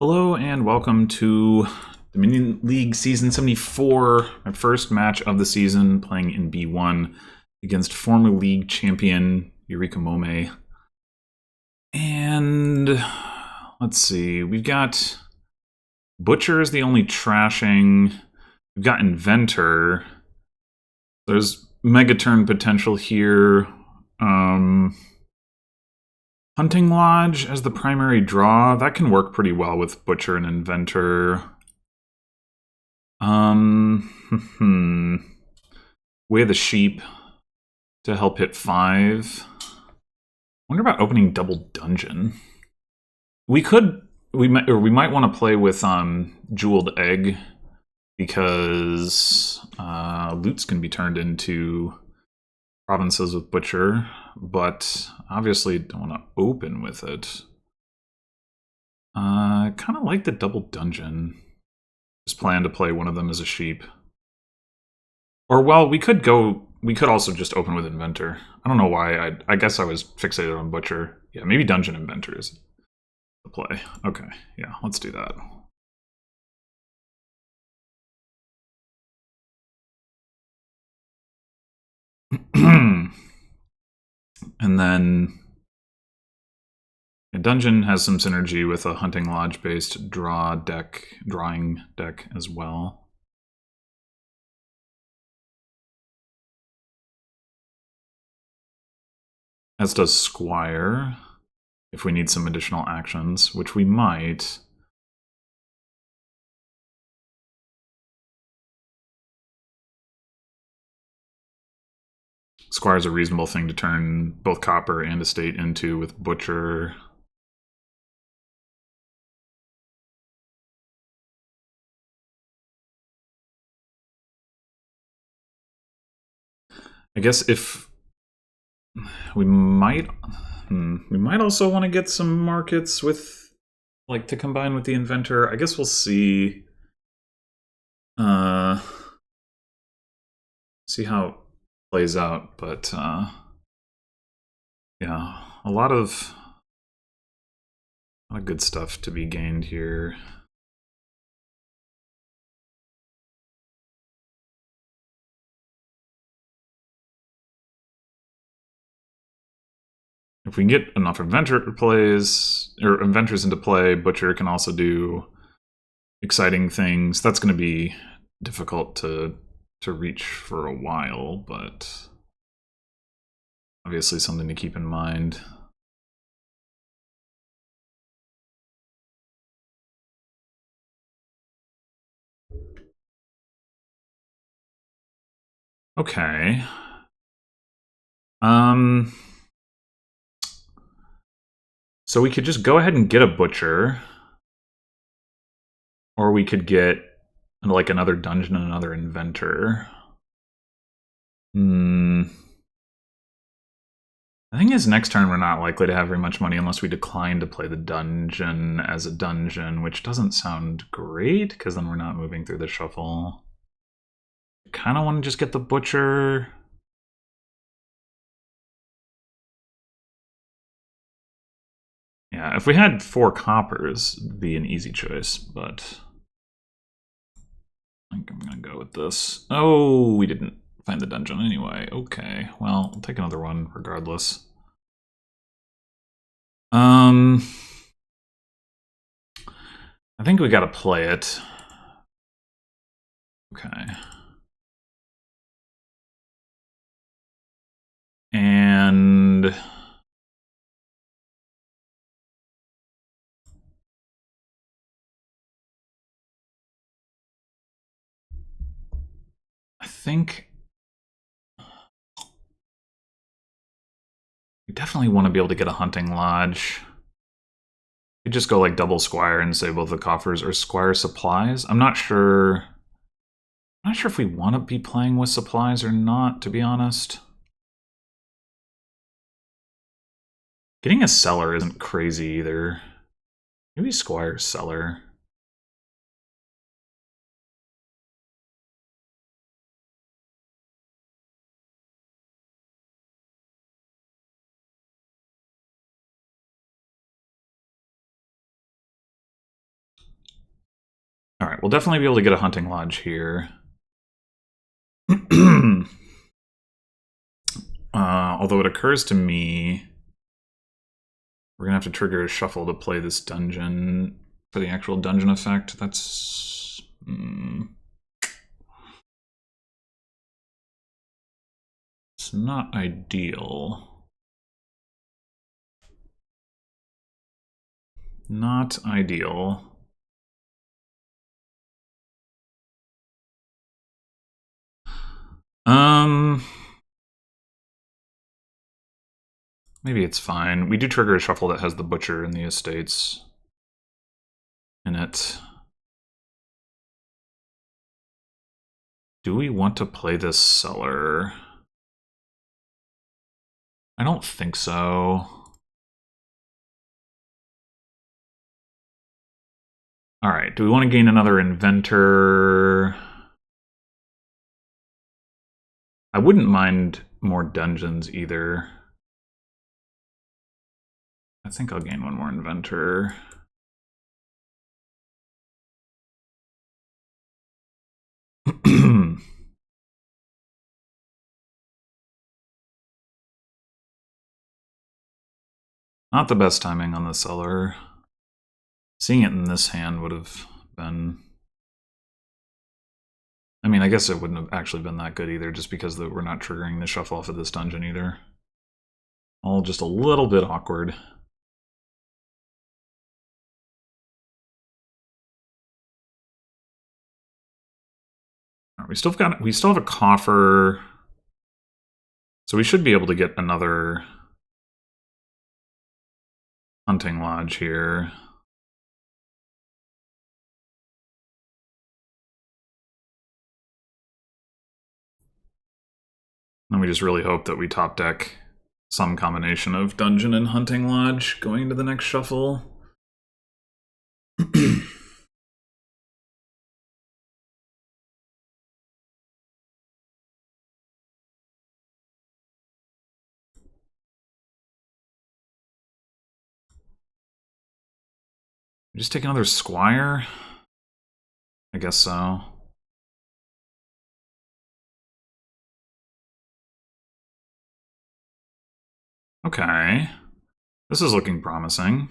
Hello and welcome to Dominion League Season 74, my first match of the season, playing in B1 against former league champion yurikamome. And let's see, we've got Butcher is the only trashing. We've got Inventor. There's Mega Turn potential here. Hunting Lodge as the primary draw, that can work pretty well with Butcher and Inventor. Way of the Sheep to help hit 5. Wonder about opening Double Dungeon. We might want to play with Jeweled Egg, because loots can be turned into provinces with Butcher, but obviously don't want to open with it. I kind of like the Double Dungeon. Just plan to play one of them as a sheep. Or, well, we could also just open with Inventor. I don't know why. I guess I was fixated on Butcher. Yeah, maybe Dungeon Inventor is the play. Okay, yeah, let's do that. And then a dungeon has some synergy with a Hunting Lodge-based drawing deck as well. As does Squire, if we need some additional actions, which we might. Squire's a reasonable thing to turn both Copper and Estate into with Butcher. I guess if we might also want to get some markets with, like, to combine with the Inventor. I guess we'll see. See how it plays out, but yeah, a lot of good stuff to be gained here. If we can get enough inventors into play, Butcher can also do exciting things. That's going to be difficult to reach for a while, but obviously something to keep in mind. Okay. So we could just go ahead and get a Butcher. Or we could get, like, another dungeon and another Inventor. The thing is, next turn we're not likely to have very much money unless we decline to play the dungeon as a dungeon, which doesn't sound great, because then we're not moving through the shuffle. Kind of want to just get the Butcher. Yeah, if we had 4 coppers, it'd be an easy choice, but I think I'm going to go with this. Oh, we didn't find the dungeon anyway. Okay, well, I'll take another one regardless. I think we gotta play it. Okay. And I think we definitely want to be able to get a Hunting Lodge. We just go like double Squire and say both the coffers or Squire supplies. I'm not sure if we want to be playing with supplies or not, to be honest. Getting a cellar isn't crazy either. Maybe Squire cellar. Alright, we'll definitely be able to get a hunting lodge here. Although it occurs to me we're gonna have to trigger a shuffle to play this dungeon for the actual dungeon effect. That's... it's not ideal. Not ideal. Maybe it's fine. We do trigger a shuffle that has the butcher and the estates in it. Do we want to play this cellar? I don't think so. Alright, do we want to gain another inventor? I wouldn't mind more dungeons either. I think I'll gain one more inventor. Not the best timing on the cellar. Seeing it in this hand would have been... I mean, I guess it wouldn't have actually been that good either, just because we're not triggering the shuffle off of this dungeon either. All just a little bit awkward. Right, we still have a coffer, so we should be able to get another hunting lodge here. And we just really hope that we top deck some combination of dungeon and hunting lodge going into the next shuffle. Just take another squire? I guess so. Okay. This is looking promising.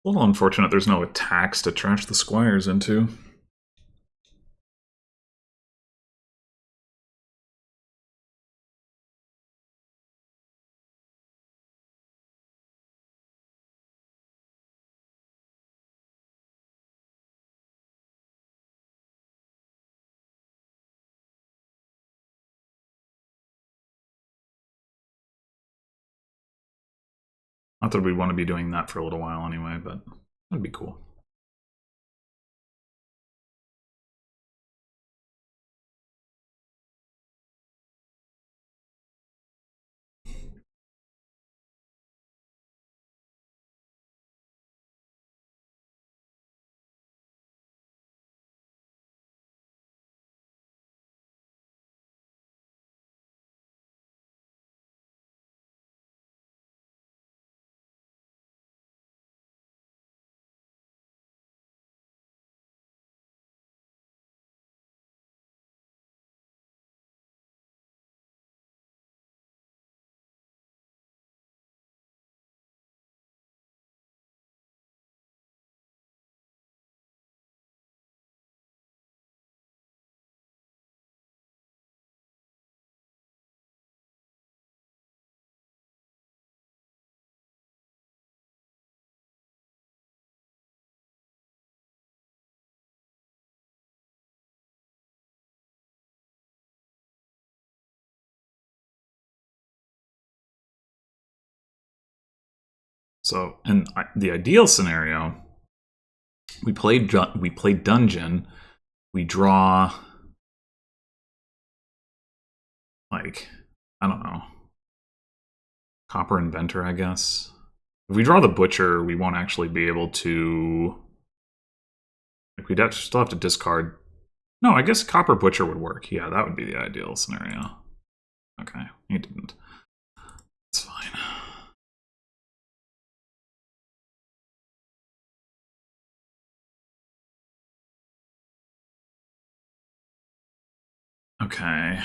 A little unfortunate there's no attacks to trash the squires into. Not that we'd want to be doing that for a little while anyway, but that'd be cool. So, in the ideal scenario, we play dungeon, we draw, like, I don't know, copper inventor, I guess. If we draw the Butcher, we won't actually be able to... Like, we'd still have to discard... No, I guess Copper Butcher would work. Yeah, that would be the ideal scenario. Okay, he didn't. It's fine. Okay.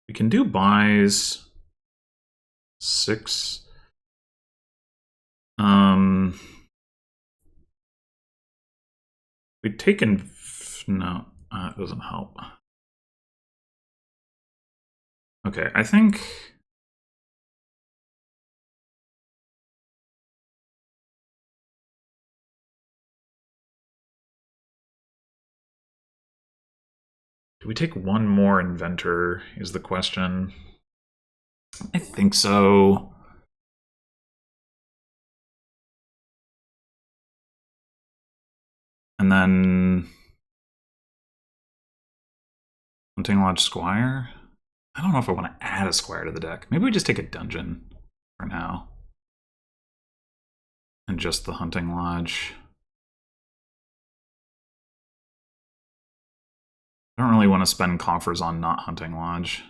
We can do buys. 6. We'd taken... No, it doesn't help. Okay, I think... Do we take one more Inventor, is the question. I think so. And then... Hunting Lodge Squire? I don't know if I want to add a Squire to the deck. Maybe we just take a Dungeon for now. And just the Hunting Lodge. I don't really want to spend coffers on not Hunting Lodge.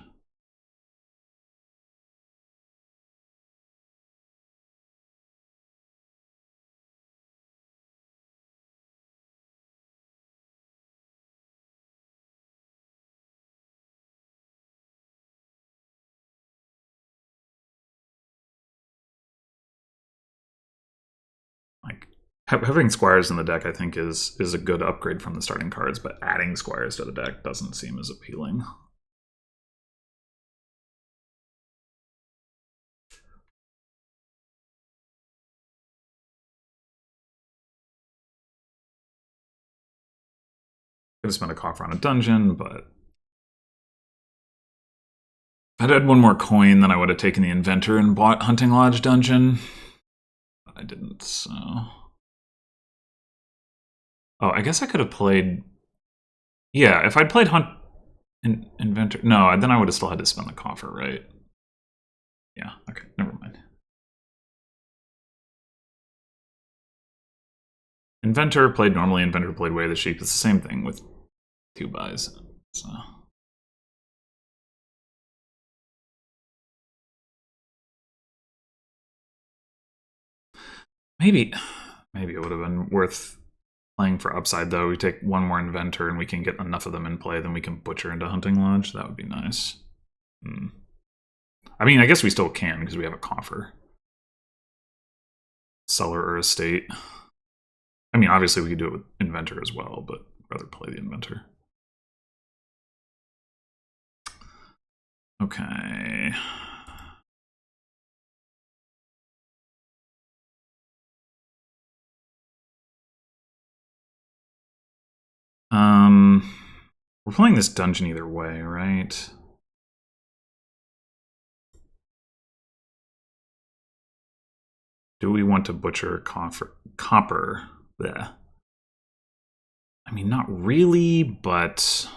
Like, having Squires in the deck, I think, is a good upgrade from the starting cards, but adding Squires to the deck doesn't seem as appealing. Gonna spend a coffer on a dungeon, but if I'd had one more coin, then I would have taken the Inventor and bought Hunting Lodge Dungeon. But I didn't, so... Oh, I guess I could have played... Yeah, if I'd played Inventor... No, then I would have still had to spend the coffer, right? Yeah, okay, never mind. Inventor played normally, Inventor played Way of the Sheep. It's the same thing with 2 buys, so... Maybe it would have been worth playing for upside, though. We take one more Inventor and we can get enough of them in play, then we can Butcher into Hunting Lodge. That would be nice. I mean, I guess we still can, because we have a coffer. Cellar or Estate. I mean, obviously we could do it with Inventor as well, but I'd rather play the Inventor. Okay. We're playing this dungeon either way, right? Do we want to Butcher copper? Bleh. I mean, not really, but...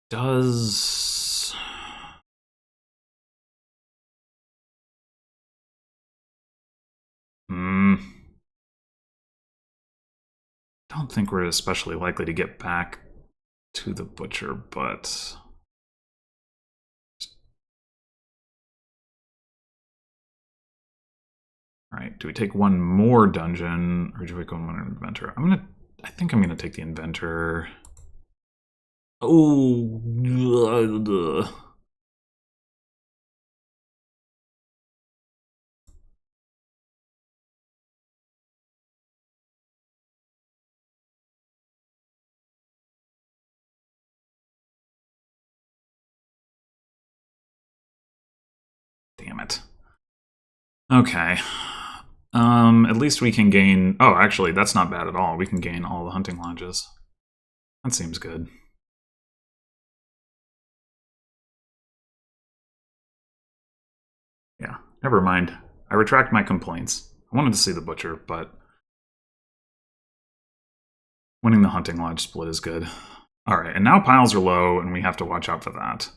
Does... Don't think we're especially likely to get back to the Butcher, but... Alright, do we take one more dungeon, or do we go on an Inventor? I think I'm gonna take the Inventor. Oh, damn it. Okay. At least we can gain... Oh, actually, that's not bad at all. We can gain all the Hunting Lodges. That seems good. Yeah, never mind. I retract my complaints. I wanted to see the Butcher, but... Winning the Hunting Lodge split is good. Alright, and now piles are low, and we have to watch out for that.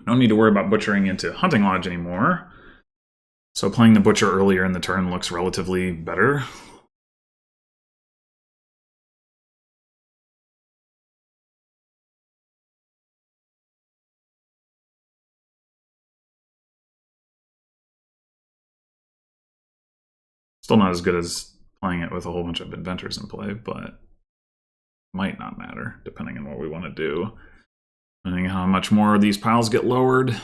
Don't need to worry about butchering into Hunting Lodge anymore. So playing the Butcher earlier in the turn looks relatively better. Still not as good as playing it with a whole bunch of Inventors in play, but might not matter, depending on what we want to do. Depending on how much more these piles get lowered.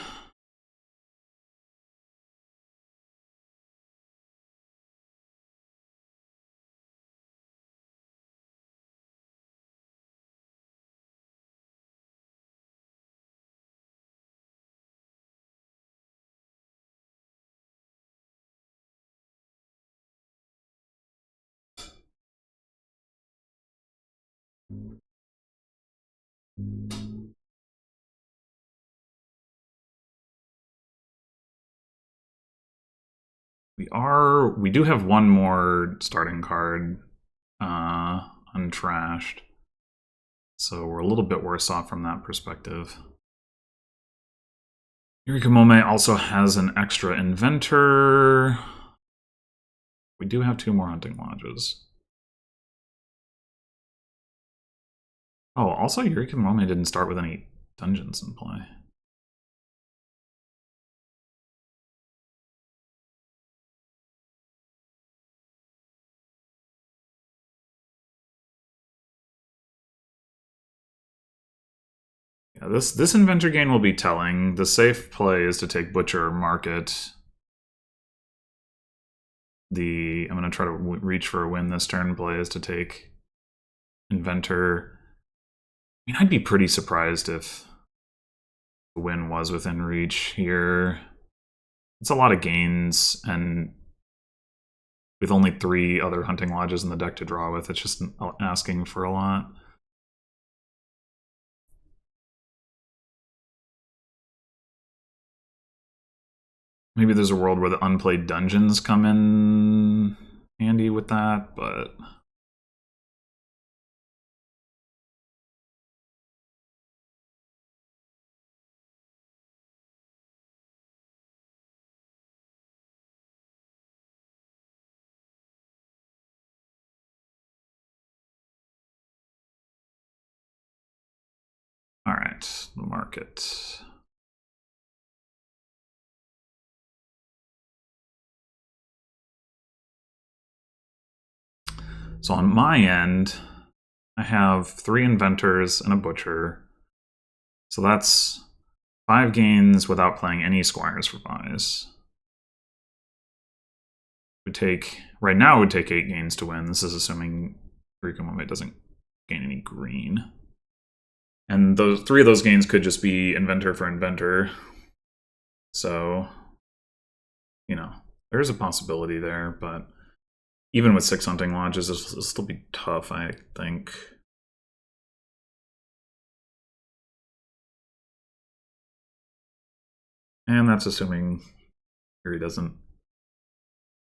We do have one more starting card untrashed. So we're a little bit worse off from that perspective. Yurikamome also has an extra Inventor. We do have 2 more Hunting Lodges. Oh, also Yurikamome didn't start with any dungeons in play. Yeah, this Inventor gain will be telling. The safe play is to take Butcher or Market. I'm going to try to reach for a win this turn play is to take Inventor. I mean, I'd be pretty surprised if the win was within reach here. It's a lot of gains, and with only 3 other Hunting Lodges in the deck to draw with, it's just asking for a lot. Maybe there's a world where the unplayed dungeons come in handy with that, but all right, the market. So on my end, I have 3 Inventors and a Butcher. So that's 5 gains without playing any Squires for buys. Right now it would take 8 gains to win. This is assuming Yurikamome doesn't gain any green. And those 3 of those gains could just be Inventor for Inventor. So, you know, there's a possibility there, but even with 6 Hunting Lodges, this will still be tough, I think. And that's assuming Yuri doesn't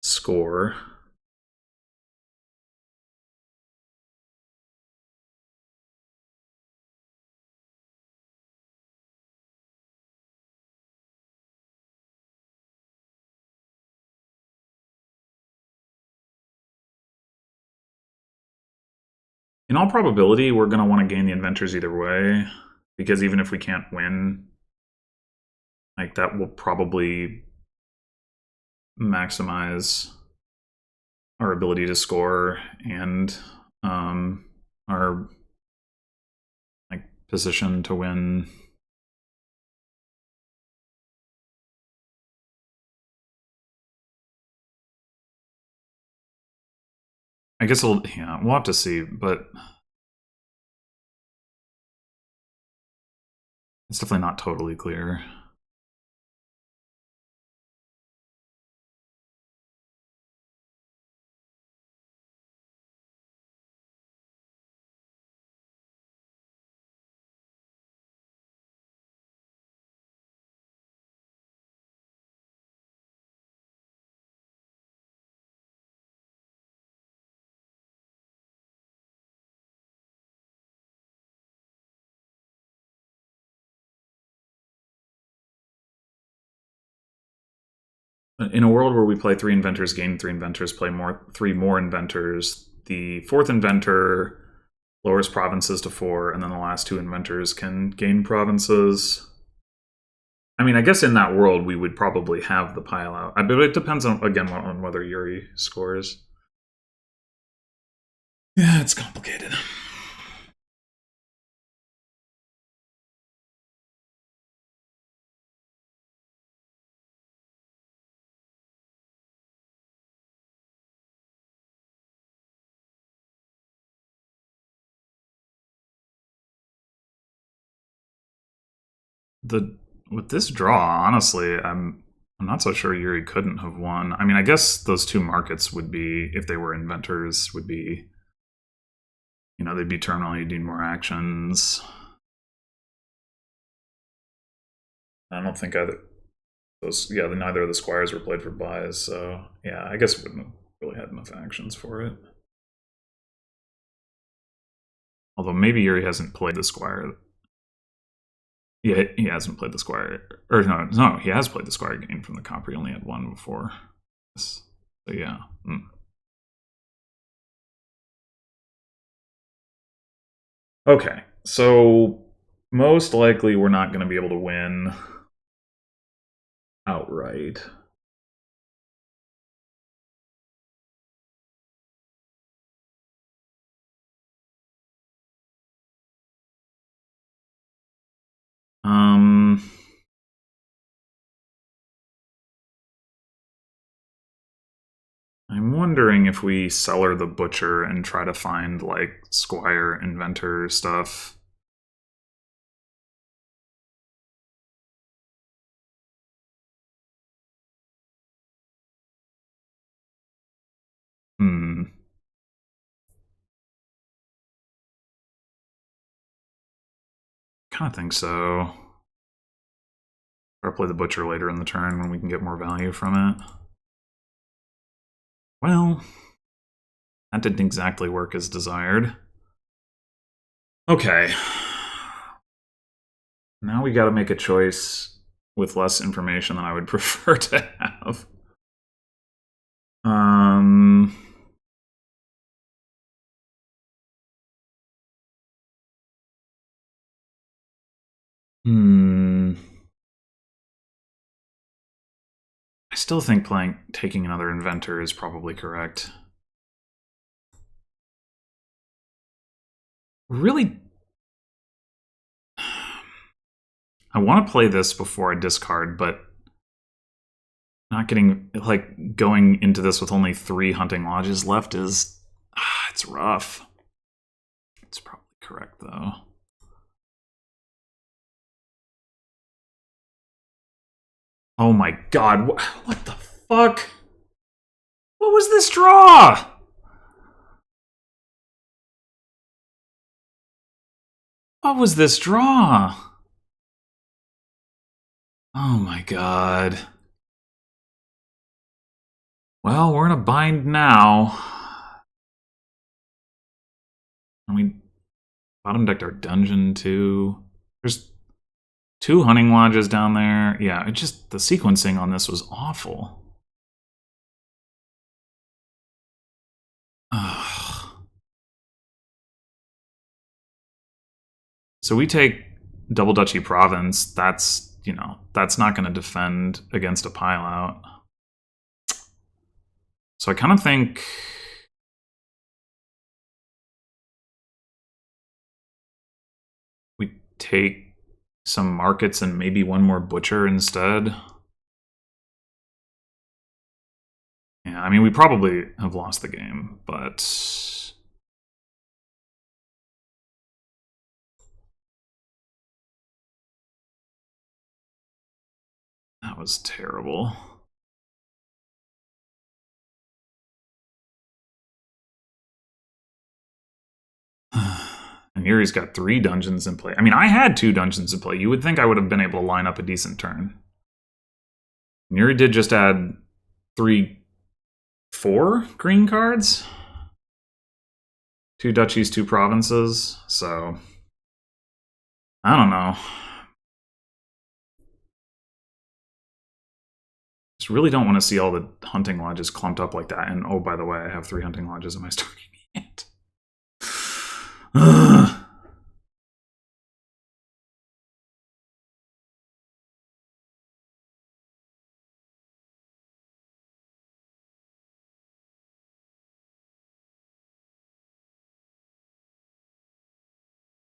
score. In all probability, we're going to want to gain the Inventors either way, because even if we can't win, like, that will probably maximize our ability to score and our position to win. I guess we'll have to see, but it's definitely not totally clear. In a world where we play 3 inventors, gain 3 inventors, play 3 more inventors, the 4th inventor lowers provinces to 4, and then the last 2 inventors can gain provinces. I mean, I guess in that world we would probably have the pile out. But it depends on, again, on whether Yuri scores. Yeah, it's complicated. With this draw, honestly, I'm not so sure Yuri couldn't have won. I mean, I guess those 2 markets would be, if they were inventors, would be, you know, they'd be terminal, you'd need more actions. I don't think either those, yeah, neither of the squires were played for buys, so yeah, I guess wouldn't have really had enough actions for it. Although maybe Yuri hasn't played the squire. Yeah, he hasn't played the squire. Or no, he has played the squire game from the copper. He only had 1 before. So yeah. Okay, so most likely we're not going to be able to win outright. I'm wondering if we cellar the butcher and try to find, like, squire inventor stuff. Kind of think so. Or play the butcher later in the turn when we can get more value from it. Well, that didn't exactly work as desired. Okay. Now we gotta make a choice with less information than I would prefer to have. I still think taking another inventor is probably correct. Really, I want to play this before I discard, but not getting, like, going into this with only 3 hunting lodges left is, it's rough. It's probably correct, though. Oh my god, what the fuck? What was this draw? What was this draw? Oh my god. Well, we're in a bind now. And we bottom decked our dungeon too. There's 2 hunting lodges down there. Yeah, it just, the sequencing on this was awful. Ugh. So we take Double Duchy Province. That's, you know, that's not going to defend against a pile out. So I kind of think we take some markets and maybe 1 more butcher instead. Yeah, I mean, we probably have lost the game, but that was terrible. And Yuri's got 3 dungeons in play. I mean, I had 2 dungeons in play. You would think I would have been able to line up a decent turn. And Yuri did just add 4 green cards? 2 duchies, 2 provinces. So, I don't know. Just really don't want to see all the hunting lodges clumped up like that. And oh, by the way, I have 3 hunting lodges in my starting hand.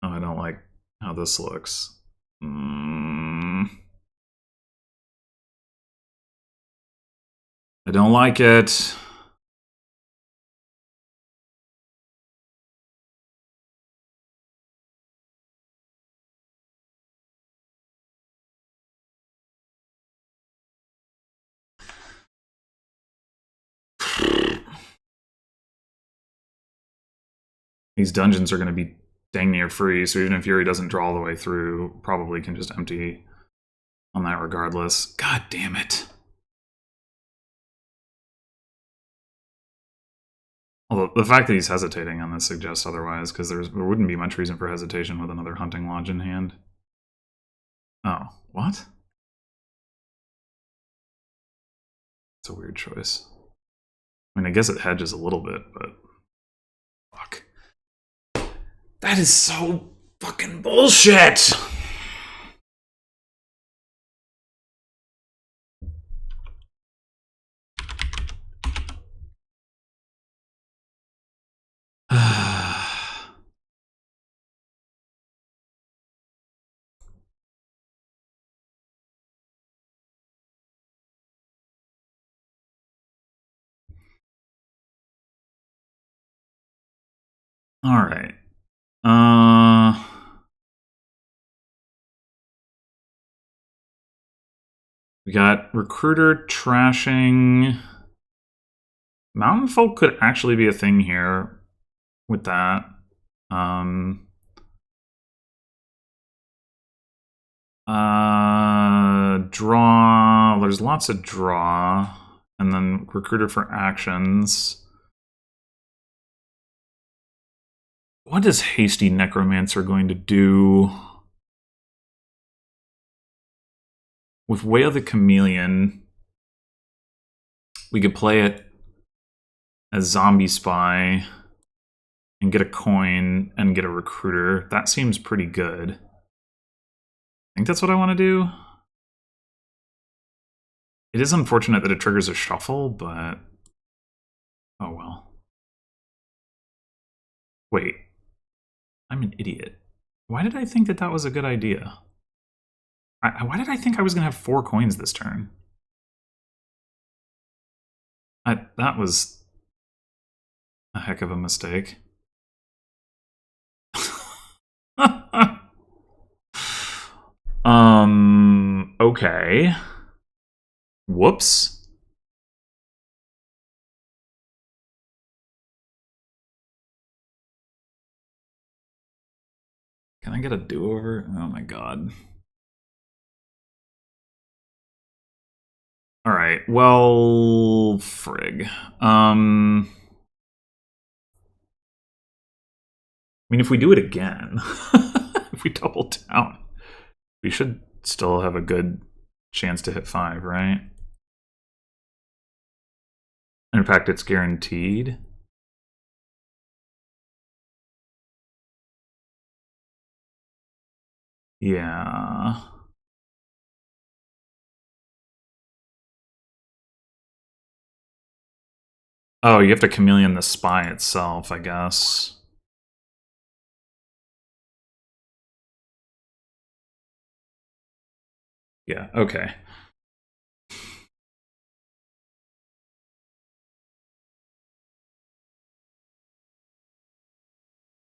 Oh, I don't like how this looks. I don't like it. These dungeons are going to be dang near free, so even if Yuri doesn't draw all the way through, probably can just empty on that regardless. God damn it. Although the fact that he's hesitating on this suggests otherwise, because there wouldn't be much reason for hesitation with another hunting lodge in hand. Oh, what? It's a weird choice. I mean, I guess it hedges a little bit, but fuck. That is so fucking bullshit! Alright. We got Recruiter trashing. Mountain Folk could actually be a thing here with that. Draw. There's lots of draw. And then Recruiter for actions. What is Hasty Necromancer going to do? With Way of the Chameleon, we could play it as Zombie Spy and get a coin and get a Recruiter. That seems pretty good. I think that's what I want to do. It is unfortunate that it triggers a shuffle, but oh well. Wait. I'm an idiot. Why did I think that that was a good idea? Why did I think I was going to have 4 coins this turn? That was a heck of a mistake. Okay. Whoops. Can I get a do-over? Oh my god. Alright, well, frig. I mean, if we do it again, if we double down, we should still have a good chance to hit 5, right? In fact, it's guaranteed. Yeah. Oh, you have to chameleon the spy itself, I guess. Yeah, okay.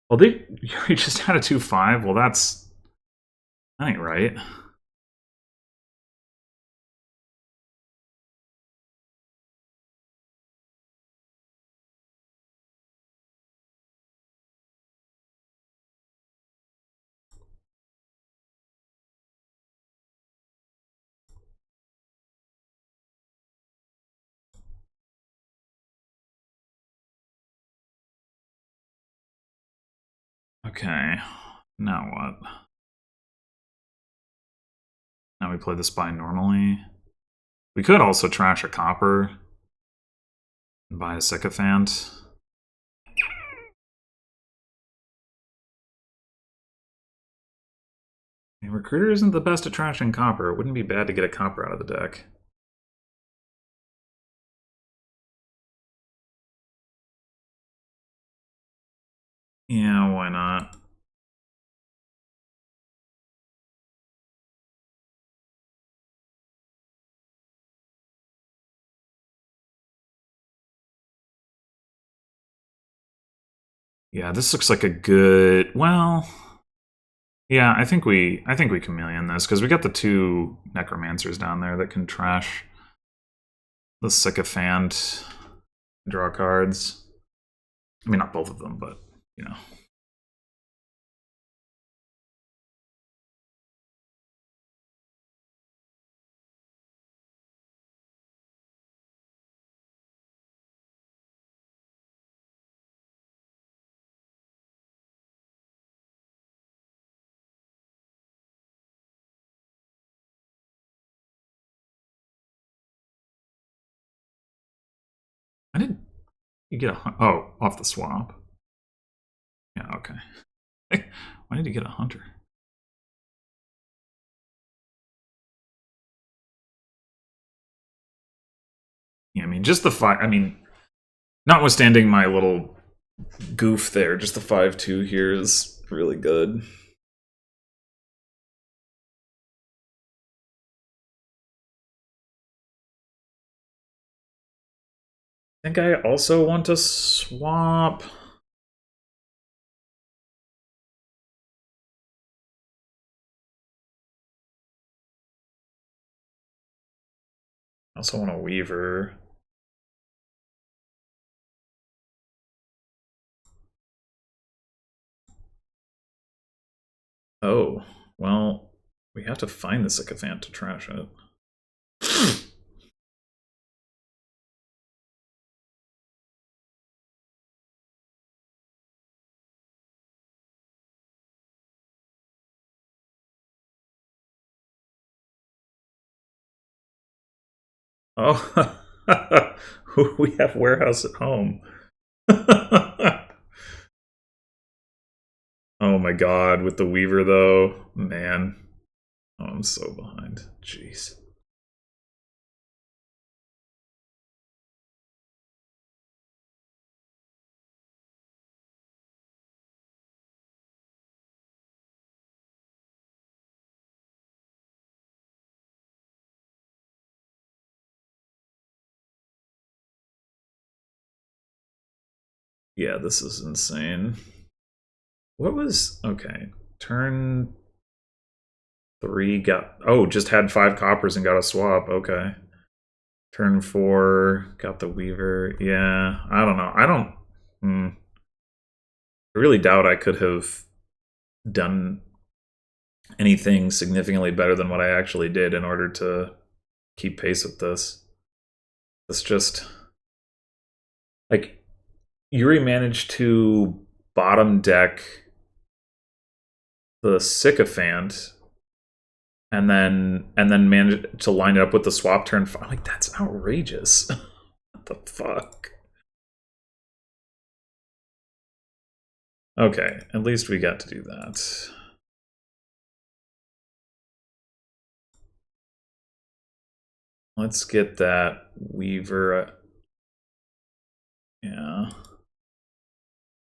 Well, you just had a 2-5. Well, that ain't right. Okay, now what? Now we play the spy normally. We could also trash a copper and buy a sycophant. I mean, Recruiter isn't the best at trashing copper. It wouldn't be bad to get a copper out of the deck. Yeah, why not? Yeah, this looks like a good. Well, yeah, I think we chameleon this because we got the two necromancers down there that can trash the sycophant, draw cards. I mean, not both of them, but you know. I didn't. You get a off the swap. Yeah, okay. Why did you get a hunter? Yeah, I mean, just the five. I mean, notwithstanding my little goof there, just the 5/2 here is really good. I think I also want to swap. I also want a Weaver. Oh, well, we have to find the sycophant to trash it. Oh, we have warehouse at home. Oh my god, with the Weaver though, man. Oh, I'm so behind. Jeez. Yeah, this is insane. What was okay? Turn 3 got just had 5 coppers and got a swap. Okay. Turn 4 got the Weaver. Yeah, I don't know. I don't. I really doubt I could have done anything significantly better than what I actually did in order to keep pace with this. It's just like Yuri managed to bottom deck the sycophant and then managed to line it up with the swap turn. Like, that's outrageous. What the fuck? Okay, at least we got to do that. Let's get that Weaver. Yeah.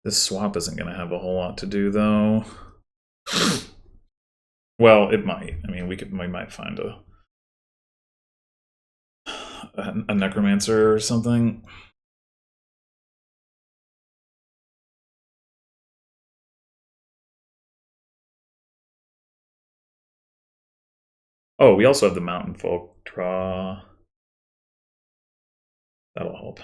This swap isn't going to have a whole lot to do, though. Well, it might. I mean, we might find a necromancer or something. Oh, we also have the mountain folk draw. That'll help.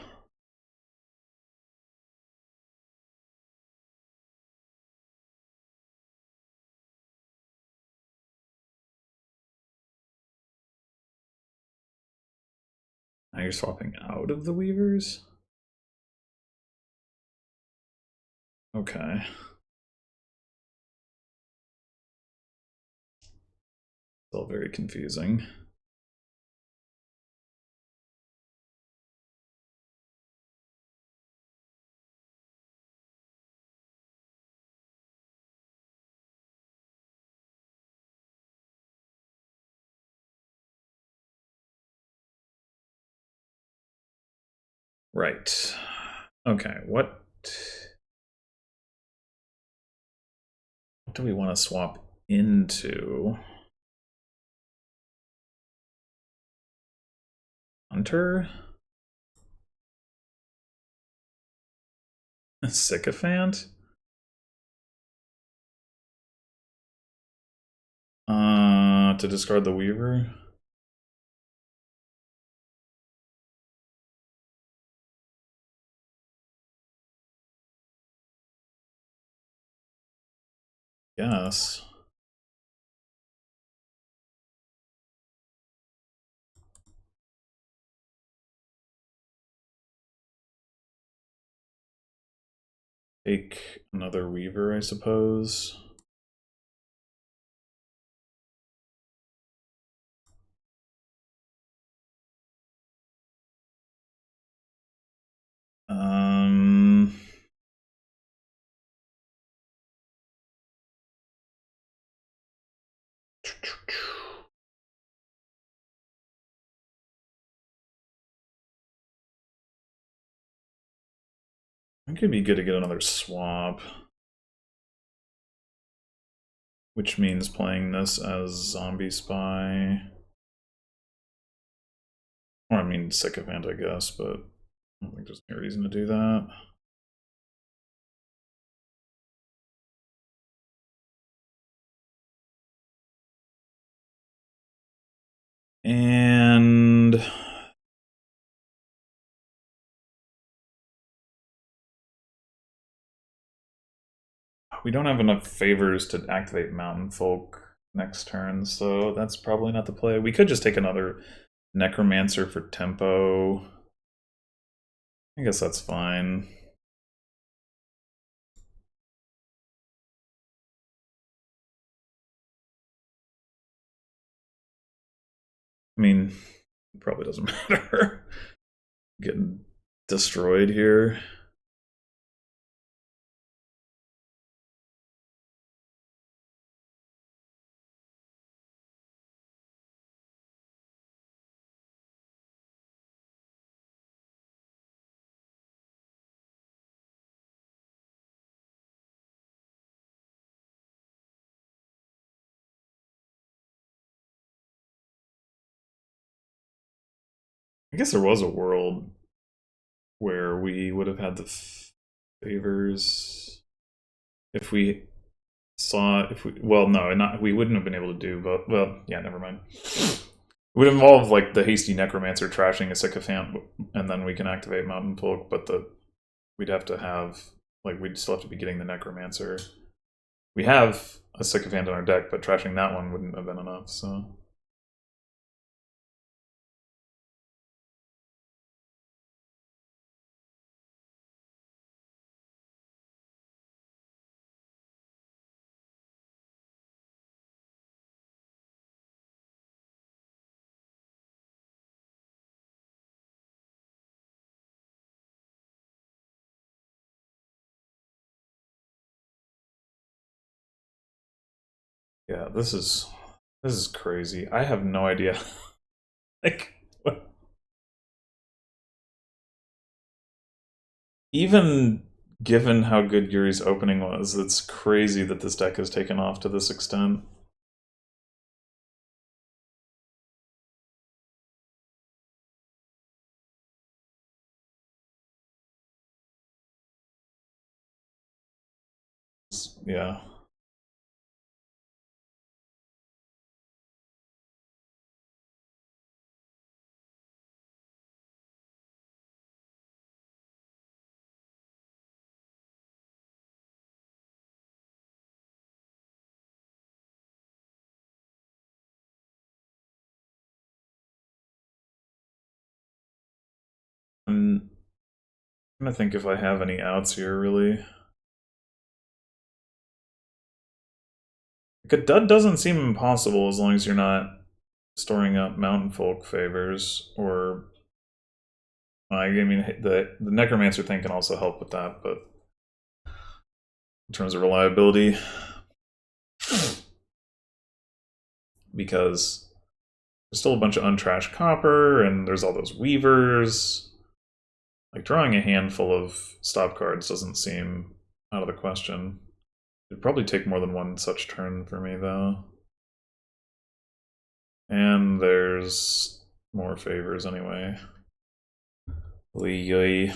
Now you're swapping out of the Weavers? Okay. Still very confusing. Right. Okay, what do we want to swap into? Hunter? A sycophant? To discard the Weaver? Yes. Take another Weaver, I suppose. It could be good to get another swap. Which means playing this as Zombie Spy. Or I mean Sycophant, I guess, but I don't think there's any reason to do that. And we don't have enough favors to activate Mountain Folk next turn, so that's probably not the play. We could just take another Necromancer for tempo. I guess that's fine. I mean, it probably doesn't matter. Getting destroyed here. I guess there was a world where we would have had the favors if we saw well no not we wouldn't have been able to do but well yeah never mind. It would involve like the Hasty Necromancer trashing a Sycophant and then we can activate Mountain Folk, but we'd have to have like we'd still have to be getting the Necromancer. We have a Sycophant in our deck, but trashing that one wouldn't have been enough, so yeah, this is crazy. I have no idea. Like what? Even given how good Yuri's opening was, it's crazy that this deck has taken off to this extent. Yeah. I'm trying to think if I have any outs here, really. Like, a dud doesn't seem impossible as long as you're not storing up Mountain Folk favors, or... I mean, the Necromancer thing can also help with that, but... in terms of reliability... because there's still a bunch of untrashed copper, and there's all those Weavers... Like, drawing a handful of stop cards doesn't seem out of the question. It'd probably take more than one such turn for me, though. And there's more favors anyway. Oy.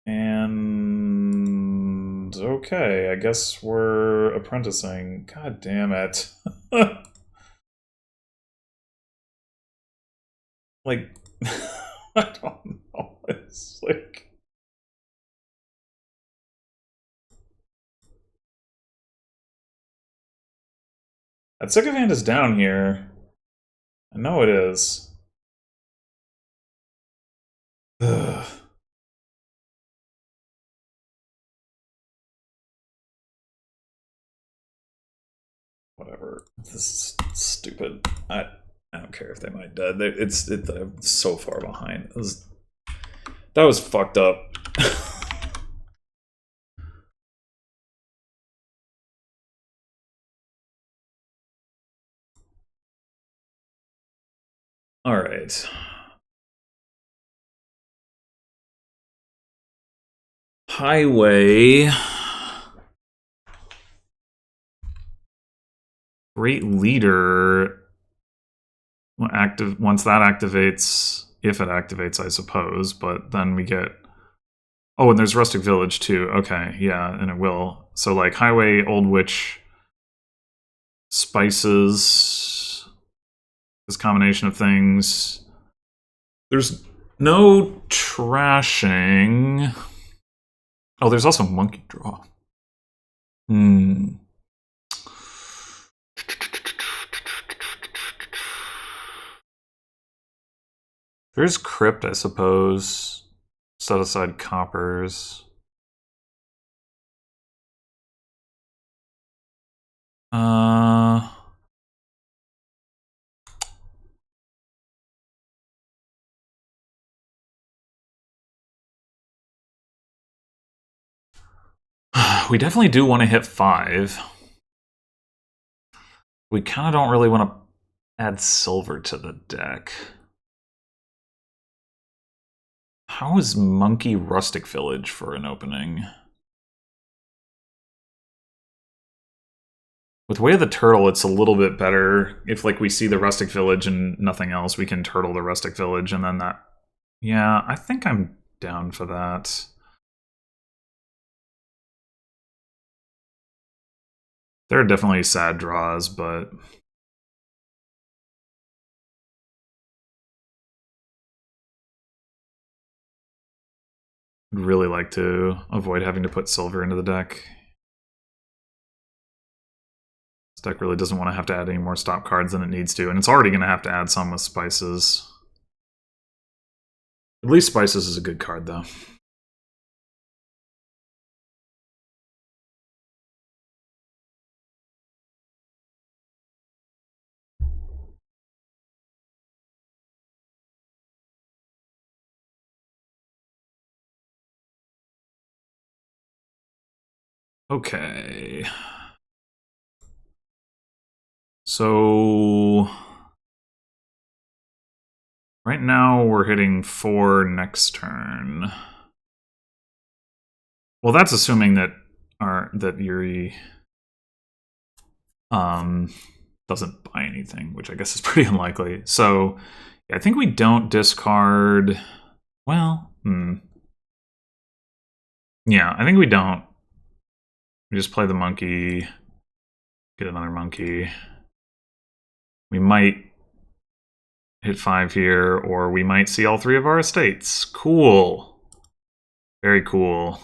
And okay, I guess we're apprenticing. God damn it. Like, I don't know. It's like... That sycophant is down here. I know it is. Ugh. Whatever. This is stupid. I don't care if they might dead. It's so far behind. That was fucked up. All right. Highway. Great leader. Once that activates, if it activates, I suppose. But then we get. Oh, and there's Rustic Village too. Okay, yeah, and it will. So like Highway, Old Witch, Spices. This combination of things. There's no trashing. Oh, there's also Monkey Draw. There's Crypt, I suppose. Set aside coppers. We definitely do want to hit 5. We kind of don't really want to add silver to the deck. How is Monkey Rustic Village for an opening? With Way of the Turtle, it's a little bit better. If like we see the Rustic Village and nothing else, we can turtle the Rustic Village and then that... Yeah, I think I'm down for that. There are definitely sad draws, but... I'd really like to avoid having to put silver into the deck. This deck really doesn't want to have to add any more stop cards than it needs to, and it's already going to have to add some with Spices. At least Spices is a good card, though. Okay. So... right now we're hitting 4 next turn. Well, that's assuming that Yuri doesn't buy anything, which I guess is pretty unlikely. So yeah, I think we don't discard... Well, yeah, I think we don't. We just play the monkey, get another monkey. We might hit 5 here, or we might see all 3 of our estates. Cool. Very cool.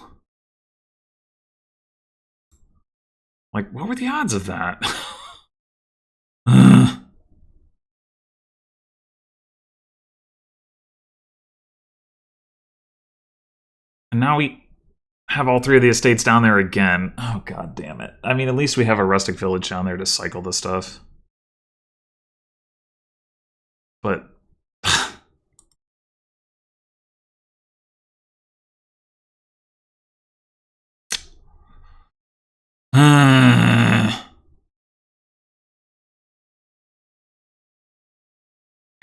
Like, what were the odds of that? And now we have all 3 of the estates down there again. Oh, god damn it. I mean, at least we have a Rustic Village down there to cycle the stuff. But...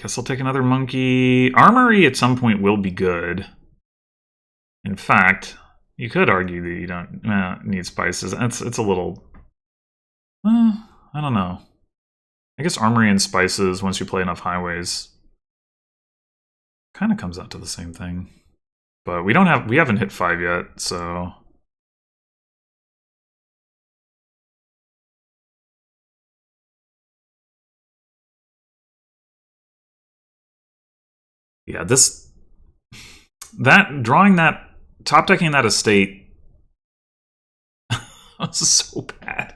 Guess I'll take another monkey. Armory at some point will be good. In fact, you could argue that you don't need spices. It's a little... I don't know. I guess armory and spices, once you play enough highways, kind of comes out to the same thing. But we haven't hit 5 yet, so... Yeah, top decking that estate was so bad.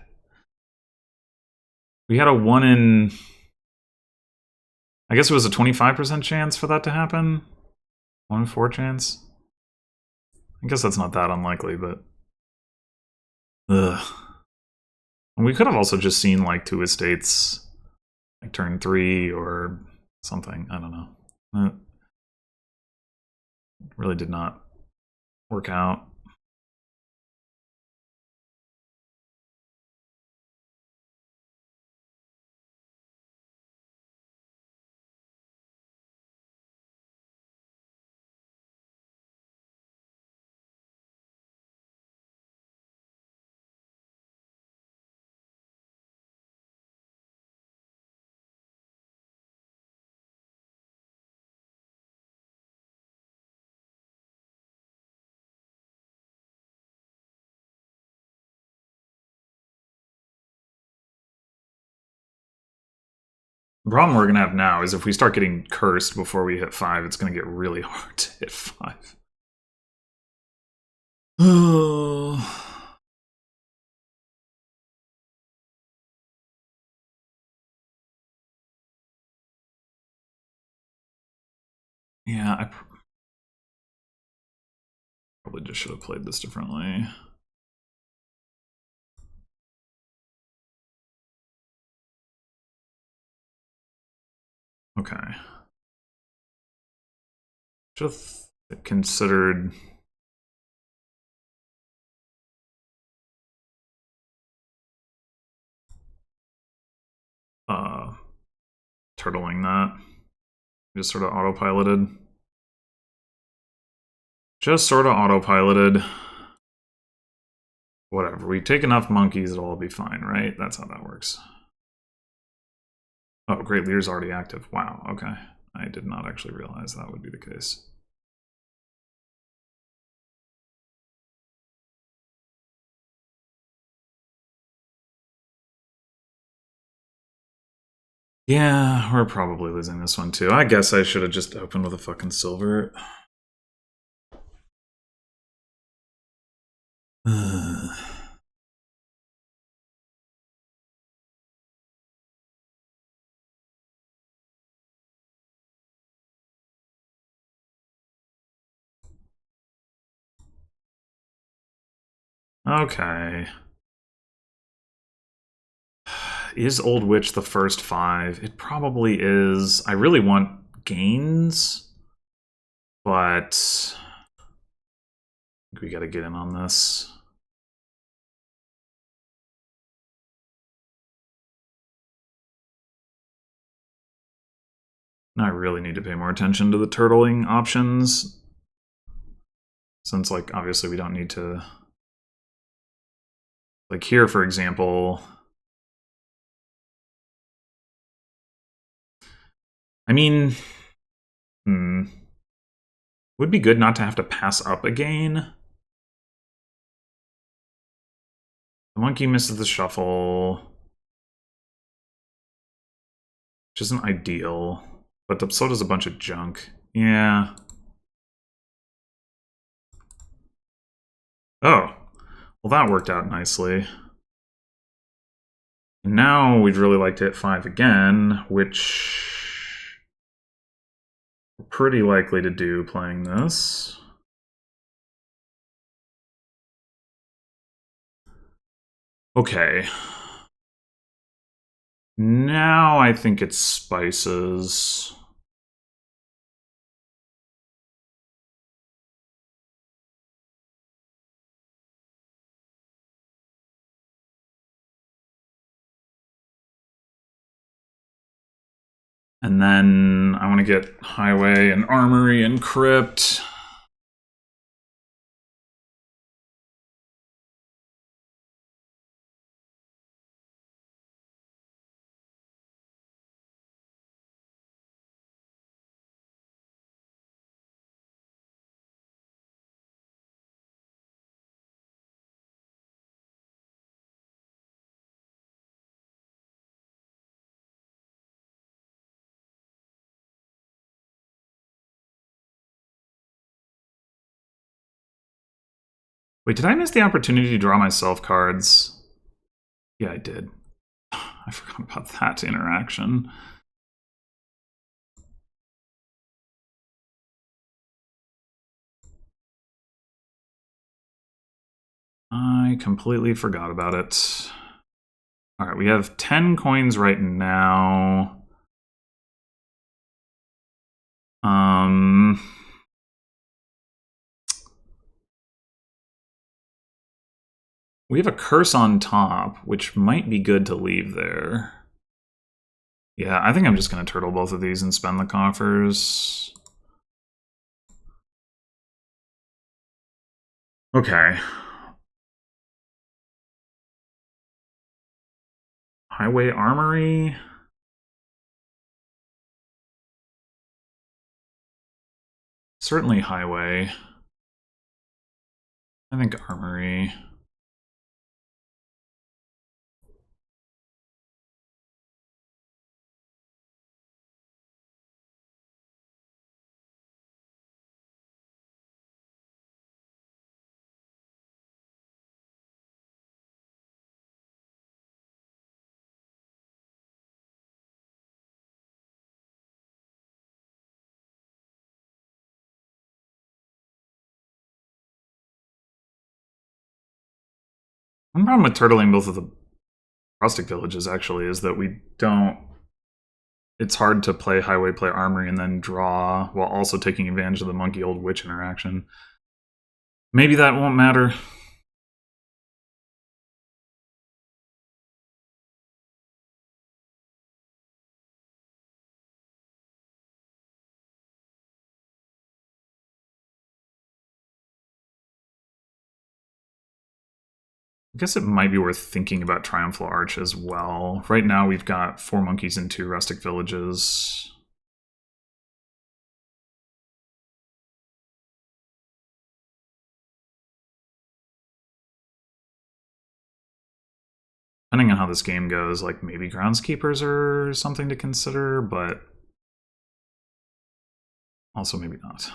We had a 1 in... I guess it was a 25% chance for that to happen? 1 in 4 chance? I guess that's not that unlikely, but... Ugh. And we could have also just seen, like, 2 estates, like, turn 3 or something. I don't know. It really did not work out. The problem we're going to have now is if we start getting cursed before we hit 5, it's going to get really hard to hit 5. Oh. Yeah, I probably just should have played this differently. Okay. Should have considered... turtling that. Just sort of autopiloted. Whatever. We take enough monkeys, it'll all be fine, right? That's how that works. Oh, Great Lear's already active. Wow, okay. I did not actually realize that would be the case. Yeah, we're probably losing this one too. I guess I should have just opened with a fucking silver. Okay. Is Old Witch the first 5? It probably is. I really want gains, but I think we gotta get in on this. Now I really need to pay more attention to the turtling options, since, like, obviously we don't need to... Like here, for example... I mean... Would be good not to have to pass up a gain. The monkey misses the shuffle, which isn't ideal, but so does a bunch of junk. Yeah. Oh. Well, that worked out nicely. And now we'd really like to hit 5 again, which we're pretty likely to do playing this. Okay. Now I think it's spices. And then I want to get Highway and Armory and Crypt. Wait, did I miss the opportunity to draw myself cards? Yeah, I did. I forgot about that interaction. I completely forgot about it. All right, we have 10 coins right now. We have a curse on top, which might be good to leave there. Yeah, I think I'm just going to turtle both of these and spend the coffers. Okay. Highway Armory. Certainly Highway. I think Armory. One problem with turtling both of the rustic villages, actually, is that we don't... It's hard to play Highway, play Armory, and then draw, while also taking advantage of the Monkey Old Witch interaction. Maybe that won't matter. I guess it might be worth thinking about Triumphal Arch as well. Right now we've got 4 monkeys and 2 rustic villages. Depending on how this game goes, like maybe groundskeepers are something to consider, but also maybe not.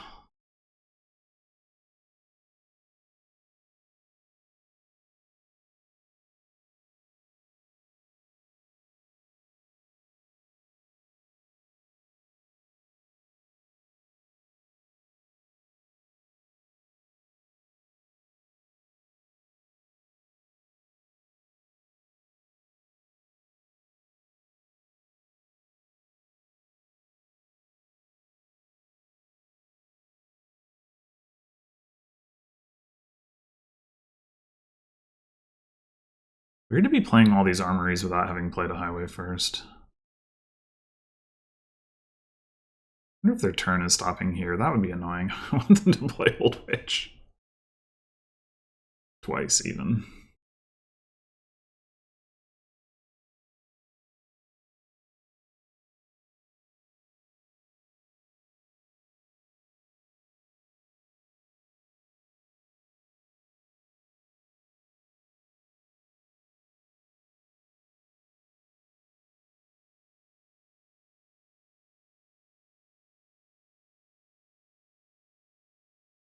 Weird to be playing all these armories without having played a highway first. I wonder if their turn is stopping here. That would be annoying. I want them to play Old Witch. Twice, even.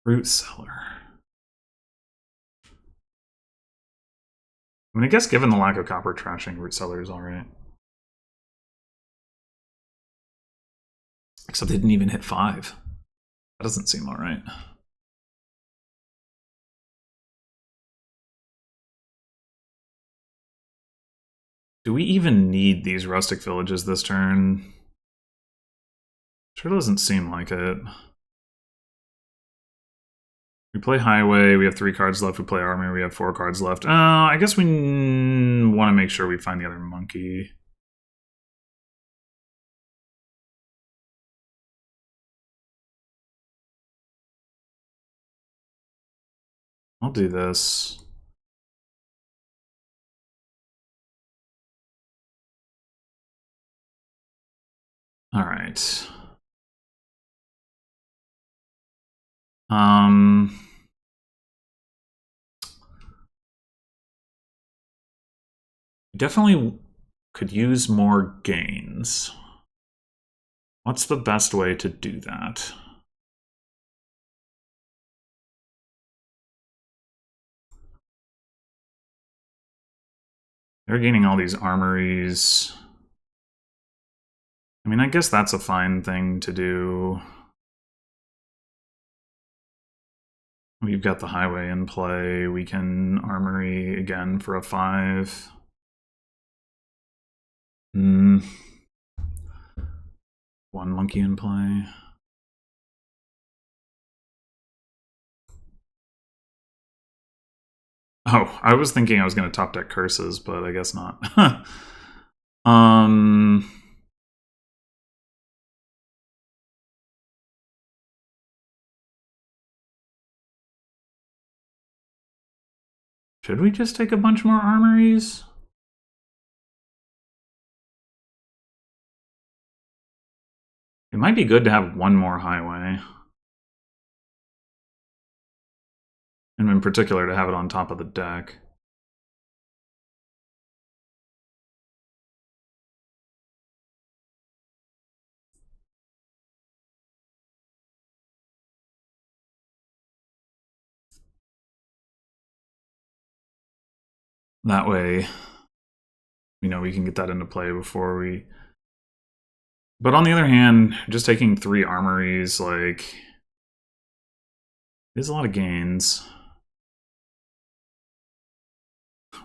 Root Cellar. I mean, I guess given the lack of copper, trashing Root Cellar is alright. Except they didn't even hit 5. That doesn't seem alright. Do we even need these rustic villages this turn? Sure doesn't seem like it. We play Highway, we have 3 cards left. We play Army, we have 4 cards left. I guess we want to make sure we find the other monkey. I'll do this. All right. Definitely could use more gains. What's the best way to do that? They're gaining all these armories. I mean, I guess that's a fine thing to do. We've got the highway in play. We can armory again for a 5. One monkey in play. Oh, I was thinking I was going to top deck curses, but I guess not. Should we just take a bunch more armories? It might be good to have one more highway. And in particular, to have it on top of the deck. That way, you know, we can get that into play before we... But on the other hand, just taking 3 armories, like... There's a lot of gains.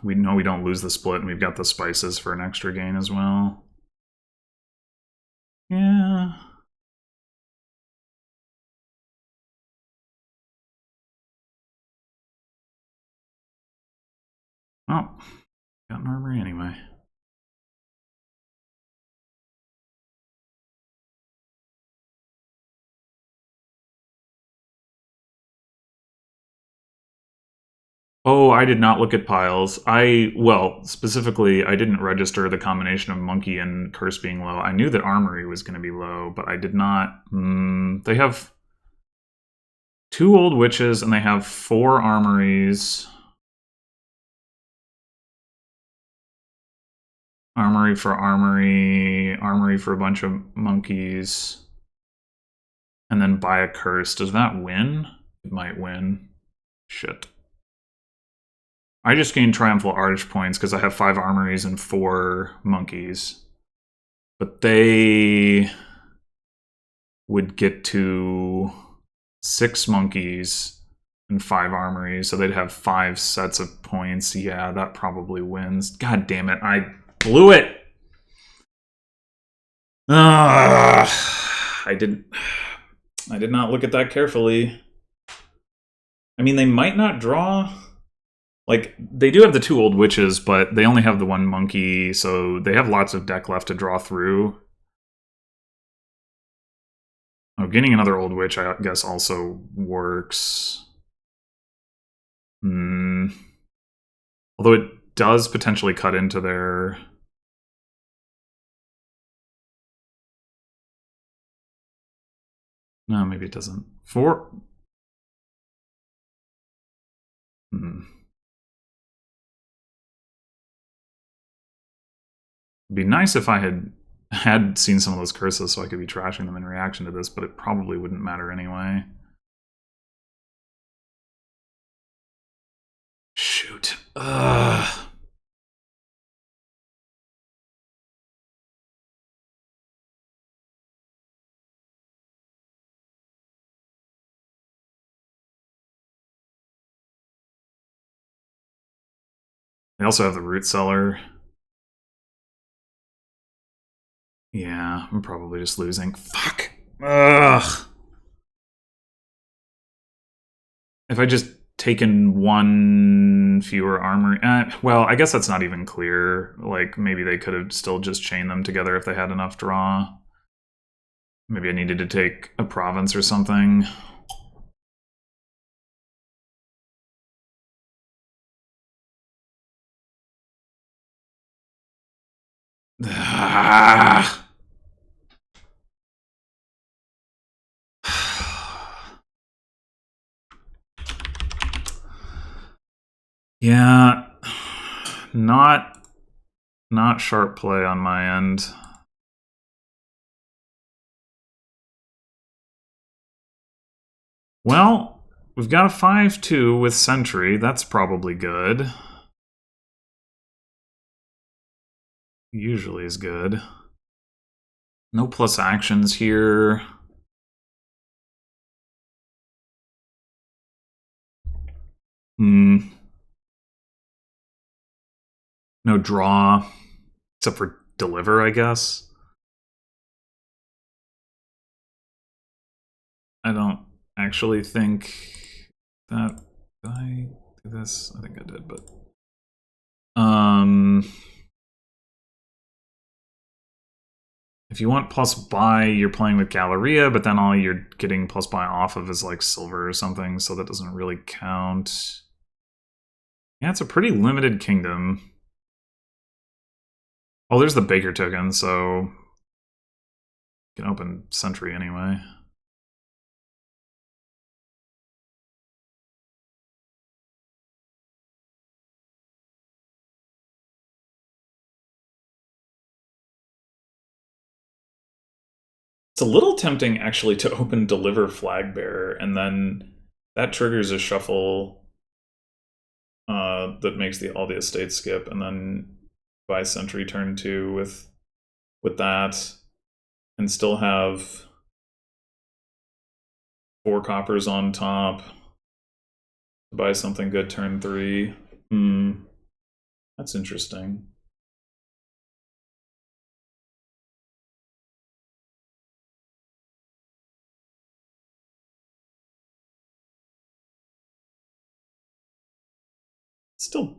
We know we don't lose the split, and we've got the spices for an extra gain as well. Yeah. Oh, got an armory anyway. Oh, I did not look at piles. Well, specifically, I didn't register the combination of monkey and curse being low. I knew that armory was going to be low, but I did not... they have 2 old witches, and they have 4 armories. Armory for armory, armory for a bunch of monkeys, and then buy a curse. Does that win? It might win. Shit. I just gained Triumphal Arch points because I have 5 armories and 4 monkeys. But they would get to 6 monkeys and 5 armories, so they'd have 5 sets of points. Yeah, that probably wins. God damn it, I blew it! I did not look at that carefully. I mean, they might not draw... Like, they do have the 2 old witches, but they only have the 1 monkey, so they have lots of deck left to draw through. Oh, getting another old witch, I guess, also works. Although it does potentially cut into their... No, maybe it doesn't. 4... It'd be nice if I had seen some of those curses so I could be trashing them in reaction to this, but it probably wouldn't matter anyway. Shoot. Ugh. They also have the root cellar. Yeah, I'm probably just losing. Fuck. Ugh. If I just taken 1 fewer armor... well, I guess that's not even clear. Like, maybe they could have still just chained them together if they had enough draw. Maybe I needed to take a province or something. Ah! Yeah, not sharp play on my end. Well, we've got a 5-2 with Sentry. That's probably good. Usually is good. No plus actions here. No draw. Except for deliver, I guess. I don't actually think that... Did I do this? I think I did, but... If you want plus buy, you're playing with Galleria, but then all you're getting plus buy off of is like silver or something, so that doesn't really count. Yeah, it's a pretty limited kingdom. Oh, there's the Baker token, so you can open Sentry anyway. It's a little tempting, actually, to open Deliver Flag Bearer, and then that triggers a shuffle that makes all the estates skip, and then buy Sentry turn 2 with that, and still have 4 coppers on top to buy something good turn 3. That's interesting. Still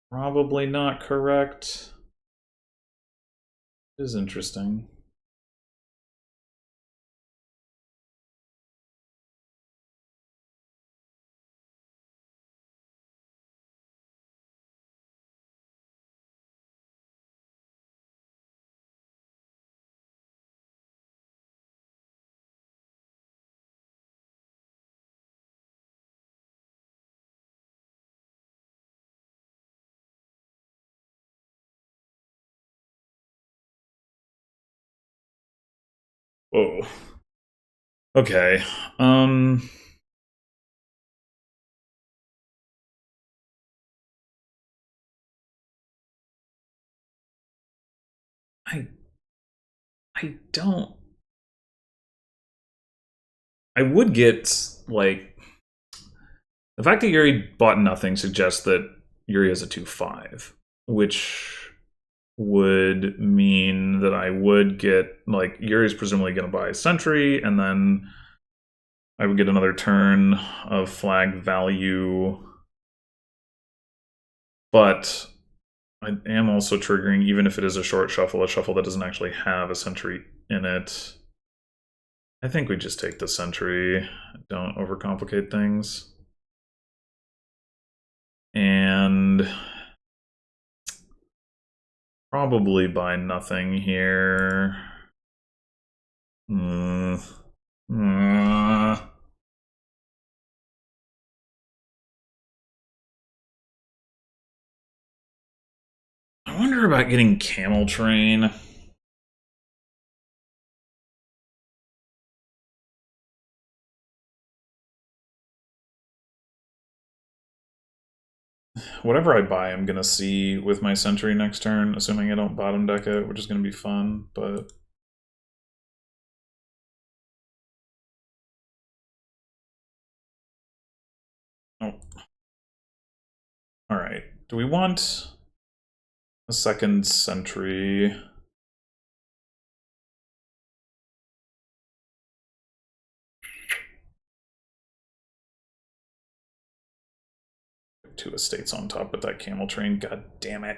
probably not correct. It is interesting. Whoa. Okay. I don't. I would get, like, the fact that Yuri bought nothing suggests that Yuri has a 2-5, which would mean that I would get, like, Yuri's presumably going to buy a Sentry, and then I would get another turn of flag value. But I am also triggering, even if it is a shuffle that doesn't actually have a Sentry in it. I think we just take the Sentry. Don't overcomplicate things. And probably buy nothing here. I wonder about getting Camel Train. Whatever I buy, I'm going to see with my Sentry next turn, assuming I don't bottom deck it, which is going to be fun, but... Oh. Alright. Do we want a second Sentry? Two estates on top with that Camel Train. God damn it.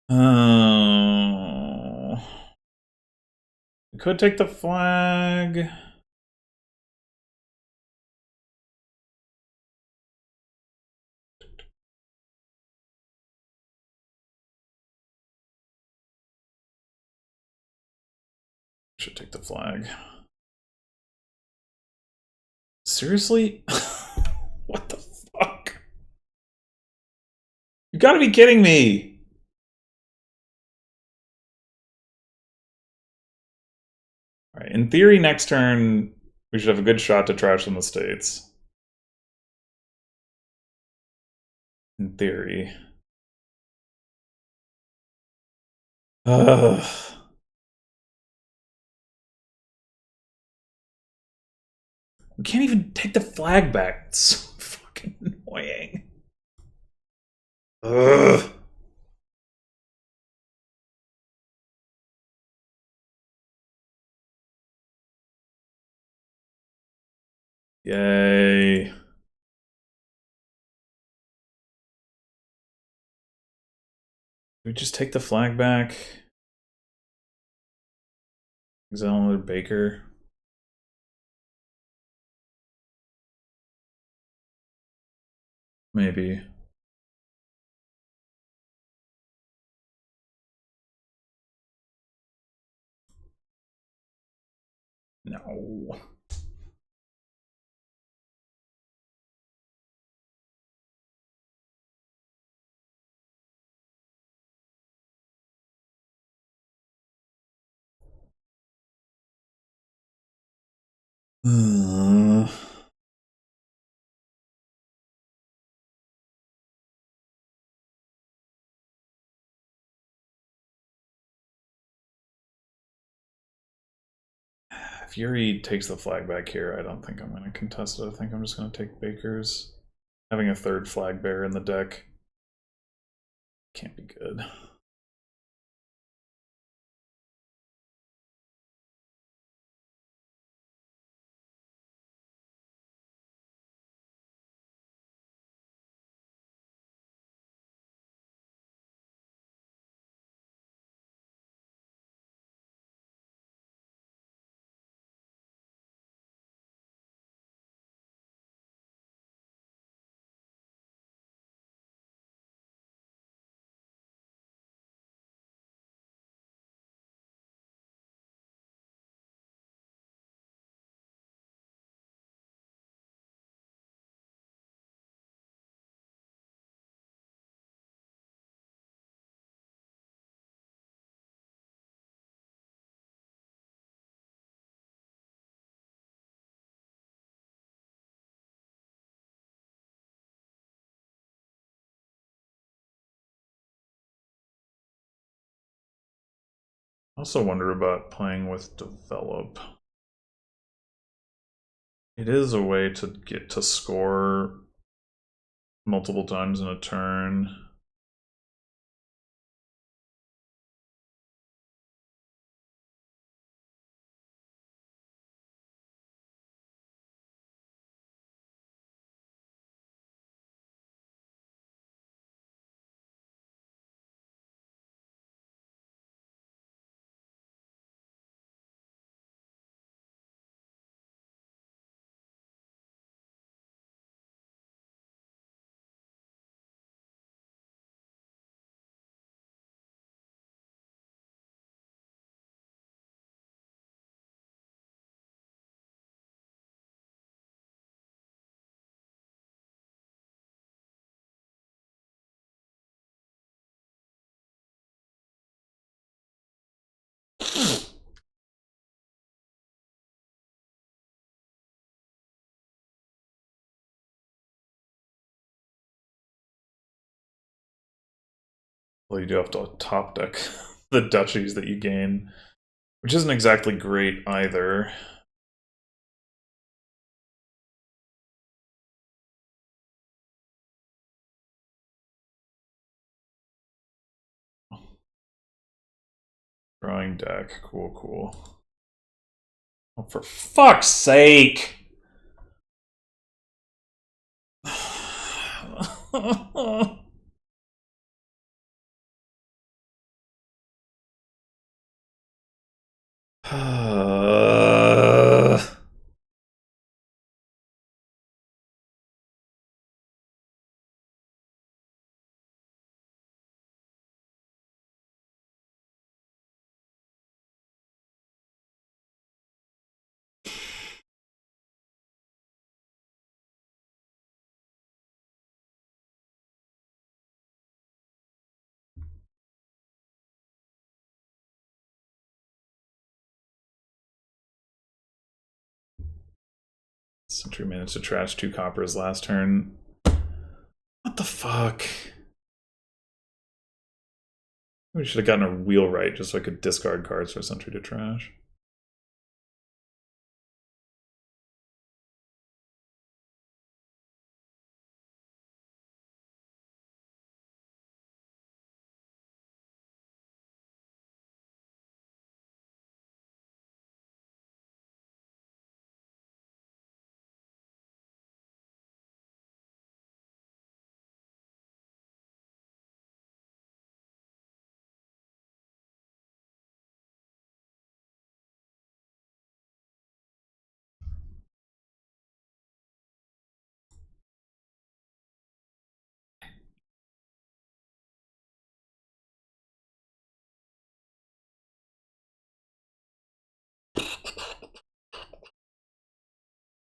Oh. We could take the flag. Should take the flag. Seriously? What the fuck? You gotta be kidding me! Alright, in theory, next turn, we should have a good shot to trash them the states. In theory. Ugh. We can't even take the flag back. It's so fucking annoying. Ugh. Yay. We just take the flag back. Exile another Baker. Maybe. No. If Yuri takes the flag back here, I don't think I'm going to contest it. I think I'm just going to take Baker's. Having a third flag bearer in the deck can't be good. I also wonder about playing with Develop. It is a way to get to score multiple times in a turn. Well, you do have to top deck the duchies that you gain, which isn't exactly great either. Drawing deck, cool, cool. Oh, for fuck's sake! Sentry managed to trash 2 coppers last turn. What the fuck? We should have gotten a wheelwright just so I could discard cards for Sentry to trash.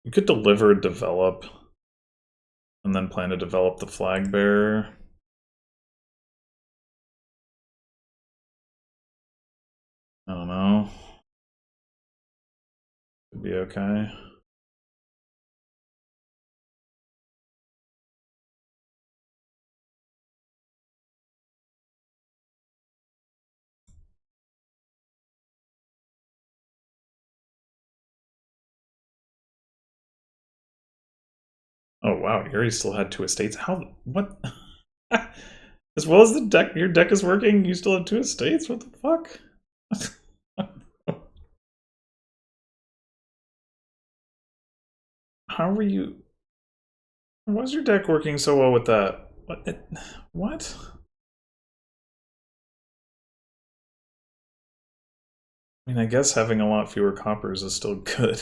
You could deliver, develop, and then plan to develop the flag bearer. I don't know. Could be okay. Oh wow, Yuri still had 2 estates. How? What? As well as the deck, your deck is working, you still have 2 estates? What the fuck? How were you? Why is your deck working so well with that? What? What? I mean, I guess having a lot fewer coppers is still good.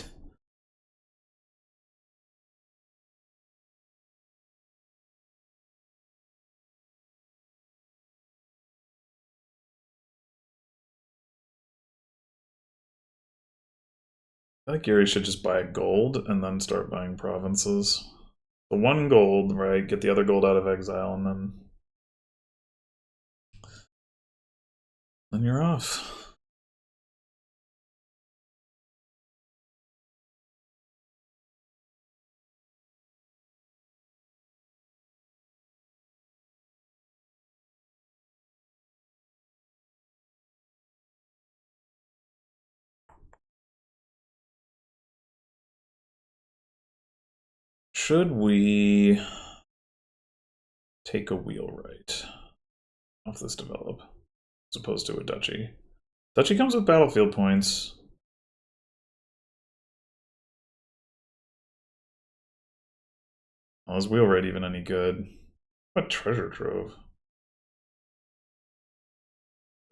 I think Yuri should just buy gold and then start buying provinces. The 1 gold, right? Get the other gold out of exile, and then you're off. Should we take a wheelwright off this develop as opposed to a duchy? Duchy comes with battlefield points. Oh, is wheelwright even any good? What treasure trove?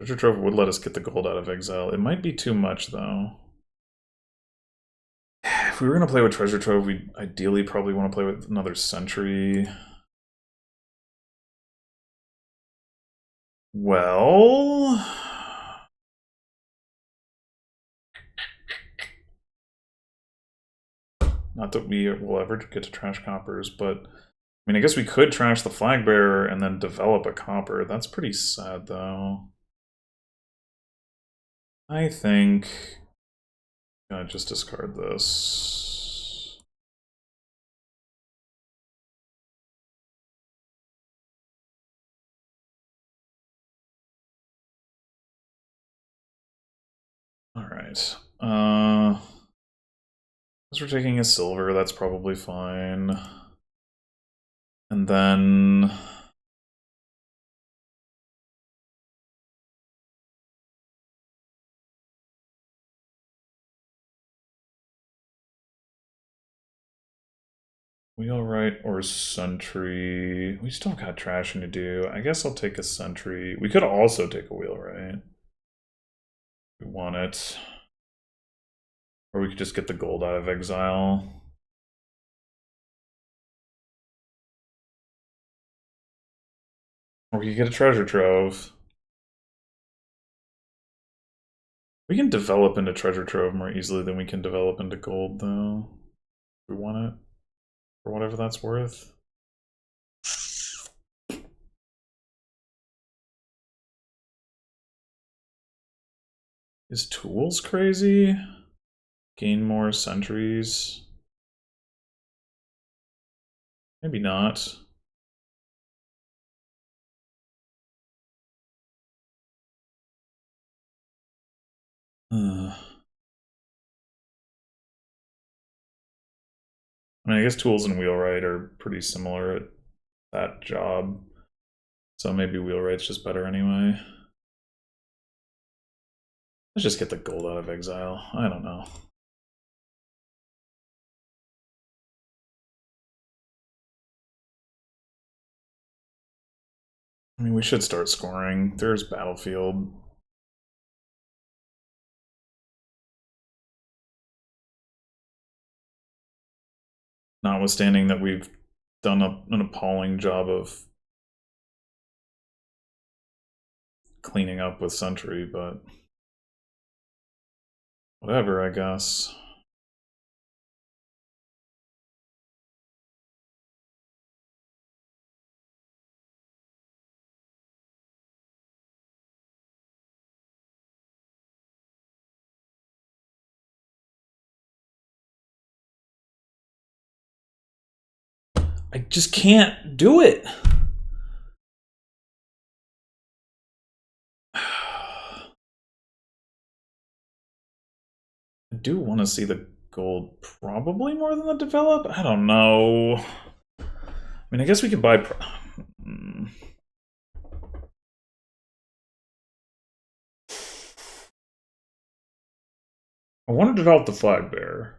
Treasure trove would let us get the gold out of exile. It might be too much though. If we were going to play with treasure trove, we'd ideally probably want to play with another Sentry. Well, not that we will ever get to trash coppers, but I mean, I guess we could trash the flag bearer and then develop a copper. That's pretty sad, though. I think I'm gonna just discard this. All right. As we're taking a silver, that's probably fine. And then wheelwright or Sentry. We still got trashing to do. I guess I'll take a Sentry. We could also take a wheelwright. We want it. Or we could just get the gold out of exile. Or we could get a treasure trove. We can develop into treasure trove more easily than we can develop into gold, though. We want it. For whatever that's worth. Is tools crazy? Gain more sentries. Maybe not. I mean, I guess tools and wheelwright are pretty similar at that job. So maybe wheelwright's just better anyway. Let's just get the gold out of exile. I don't know. I mean, we should start scoring. There's Battlefield. Notwithstanding that we've done an appalling job of cleaning up with Sentry, but whatever, I guess. I just can't do it. I do want to see the gold probably more than the develop. I don't know. I mean, I guess we could buy... I want to develop the flag bearer.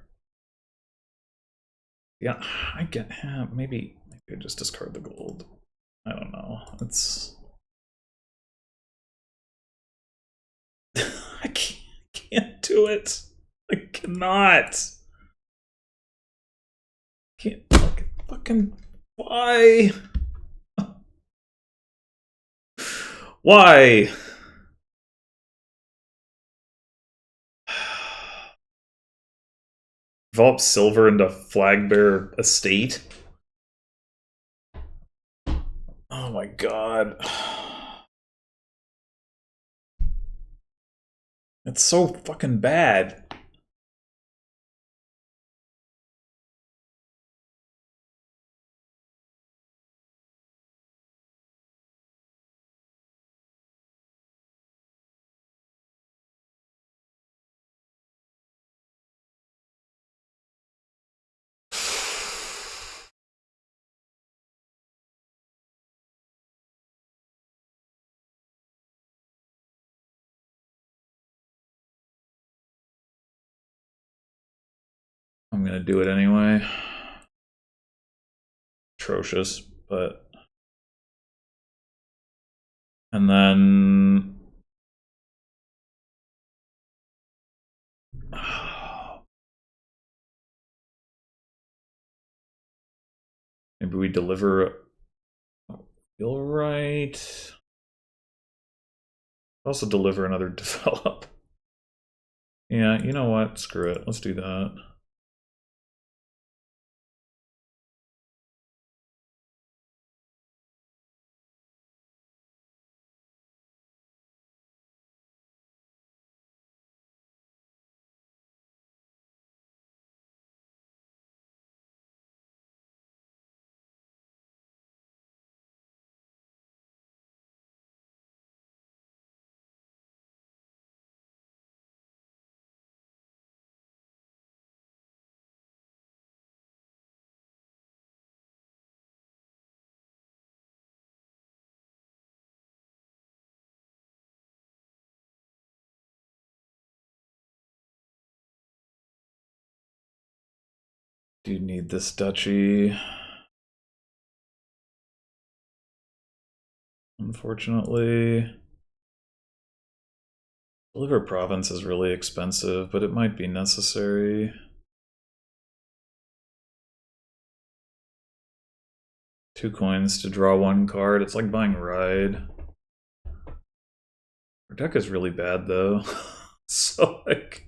Yeah, I get... maybe I just discard the gold. I don't know. It's... I can't do it. I cannot. Can't fucking... Why? Why? Develop silver into flag bearer estate? Oh my god. It's so fucking bad. I'm gonna do it anyway. Atrocious, but... And then... Maybe we deliver... Feel right. Also deliver another develop. Yeah, you know what? Screw it. Let's do that. Do you need this duchy? Unfortunately. Deliver province is really expensive, but it might be necessary. Two coins to draw one card. It's like buying Ride. Our deck is really bad though. So like...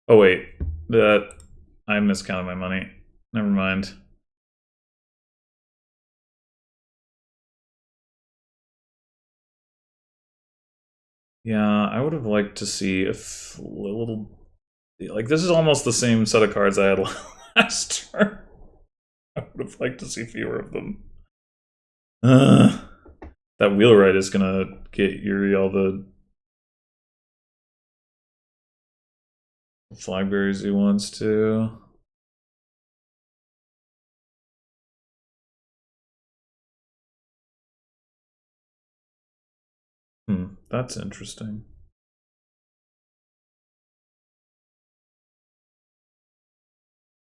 Oh wait, I miscounted my money. Never mind. Yeah, I would have liked to see if a little... Like, this is almost the same set of cards I had last turn. I would have liked to see fewer of them. That wheelwright is gonna get Yuri all the flagberries he wants to. That's interesting.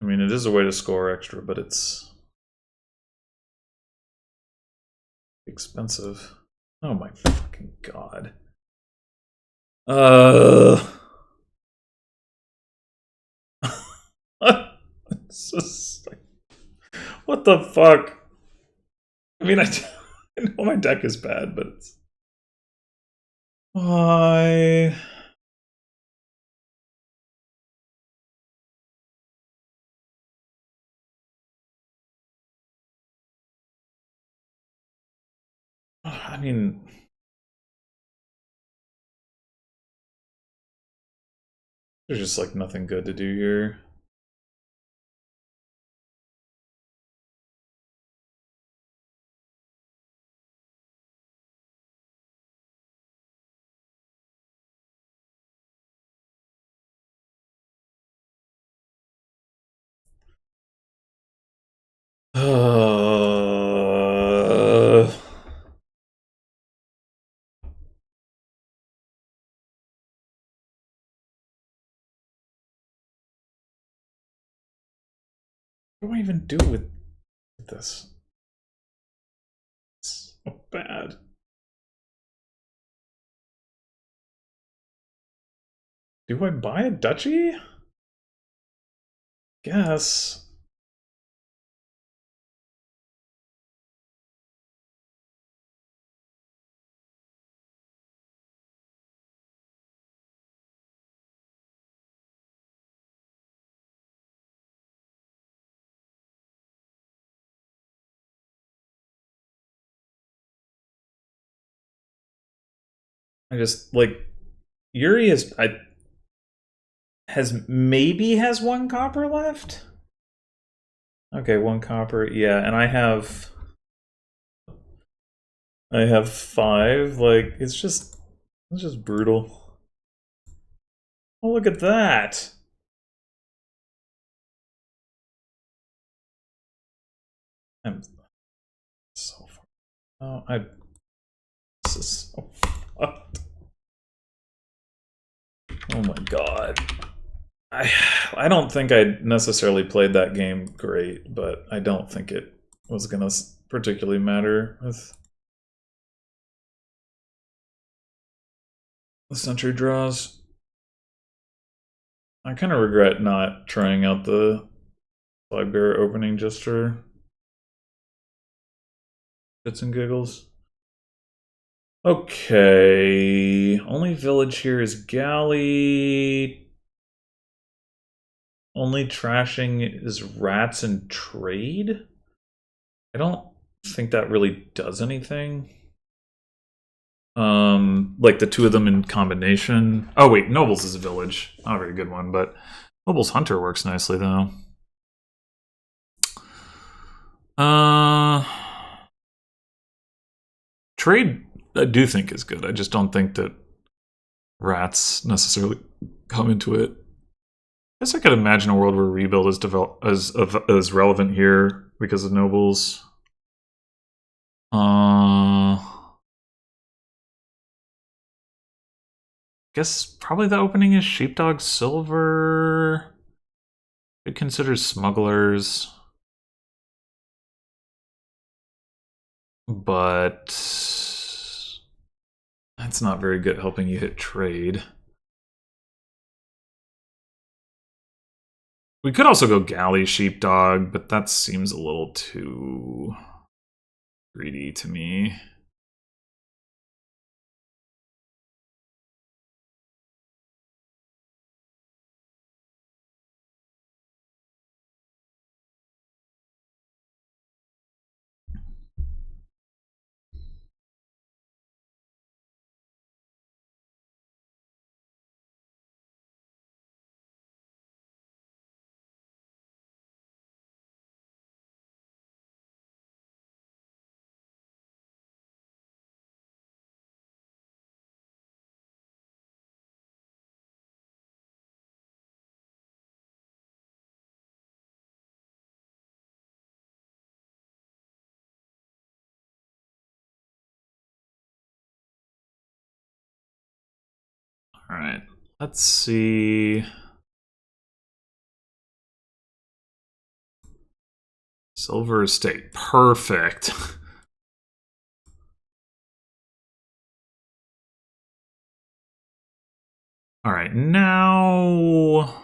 I mean, it is a way to score extra, but it's expensive. Oh my fucking god. It's just like, what the fuck? I mean, I know my deck is bad, but it's why? I mean, there's just like nothing good to do here. What do I even do with this? It's so bad. Do I buy a duchy? Guess. I just like Yuri has one copper left. Okay, one copper. Yeah, and I have 5. Like it's just brutal. Oh, look at that. I'm so far. Oh, this is so fucked. Oh my god. I don't think I necessarily played that game great, but I don't think it was gonna particularly matter with the Sentry draws. I kind of regret not trying out the Flag Bearer opening just for bits and giggles. Okay, only village here is Galley. Only trashing is rats and trade? I don't think that really does anything. Like the two of them in combination. Oh wait, Nobles is a village. Not a very good one, but Nobles Hunter works nicely though. Trade I do think is good. I just don't think that rats necessarily come into it. I guess I could imagine a world where rebuild is relevant here because of Nobles. Guess probably the opening is Sheepdog Silver. It considers smugglers. But that's not very good helping you hit trade. We could also go Galley Sheepdog, but that seems a little too greedy to me. Alright, let's see. Silver Estate. Perfect. Alright, now...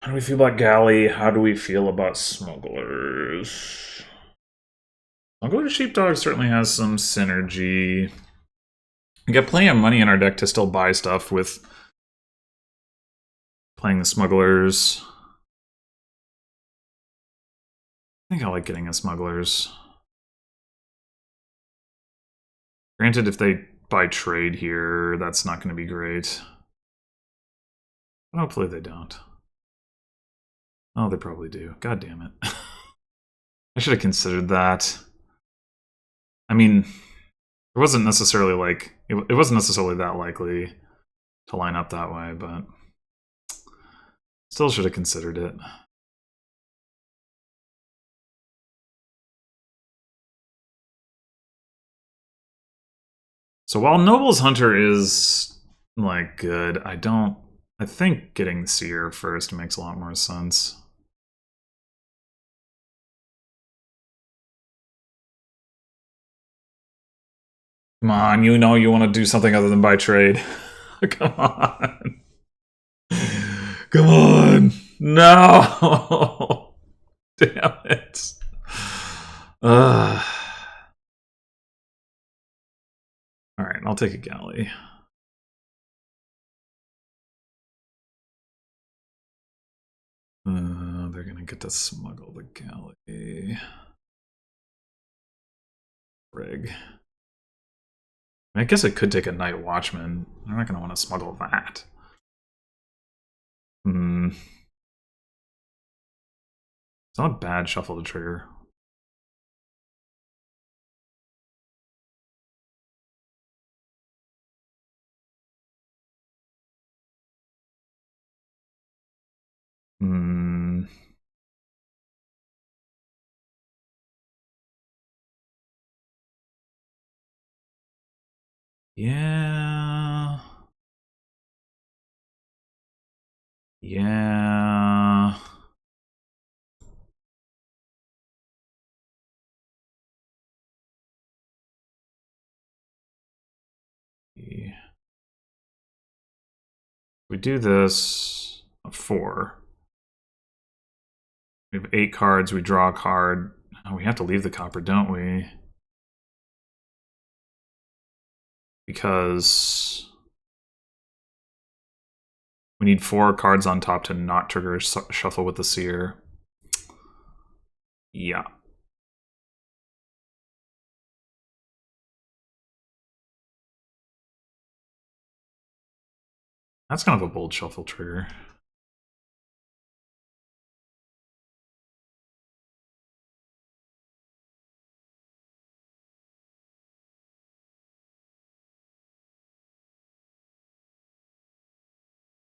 How do we feel about Galley? How do we feel about Smugglers? Smuggler Sheepdog certainly has some synergy. We got plenty of money in our deck to still buy stuff with playing the Smugglers. I think I like getting the Smugglers. Granted, if they buy trade here, that's not going to be great. But hopefully they don't. Oh, they probably do. God damn it. I should have considered that. I mean, it wasn't necessarily like... It wasn't necessarily that likely to line up that way, but... Still should have considered it. So while Noble's Hunter is, like, good, I think getting Seer first makes a lot more sense. Come on, you know you want to do something other than buy trade. Come on. Come on. No. Damn it. Alright, I'll take a Galley. They're gonna get to smuggle the Galley. Rig. I guess it could take a Night Watchman. They're not gonna want to smuggle that. It's not a bad shuffle to trigger. Yeah. Yeah. We do this, a 4. We have 8 cards, we draw a card. Oh, we have to leave the copper, don't we? Because we need 4 cards on top to not trigger shuffle with the Seer. Yeah. That's kind of a bold shuffle trigger.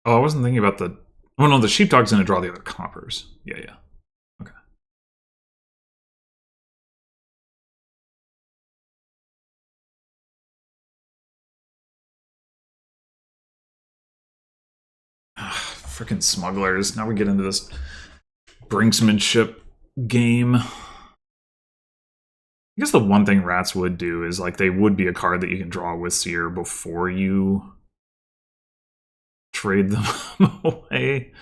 Oh, I wasn't thinking about the... Oh no, the Sheepdog's gonna draw the other coppers. Yeah, yeah. Okay. Frickin' smugglers. Now we get into this brinksmanship game. I guess the one thing rats would do is, like, they would be a card that you can draw with Seer before you trade them away.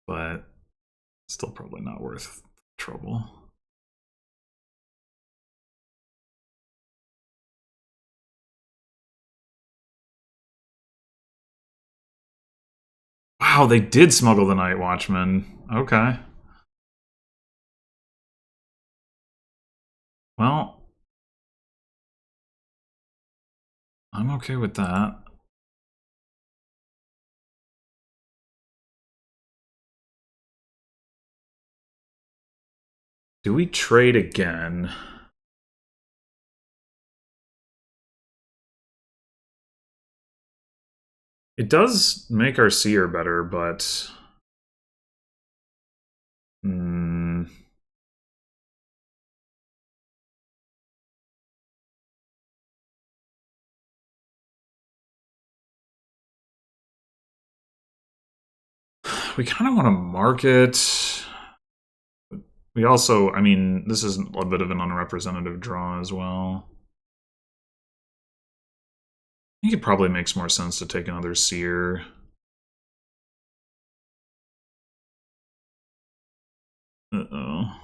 But still probably not worth trouble. Wow, they did smuggle the Night Watchman. Okay. Well, I'm okay with that. Do we trade again? It does make our Seer better, but... we kind of want to market. We also, I mean, this is a bit of an unrepresentative draw as well. I think it probably makes more sense to take another Seer. Uh-oh.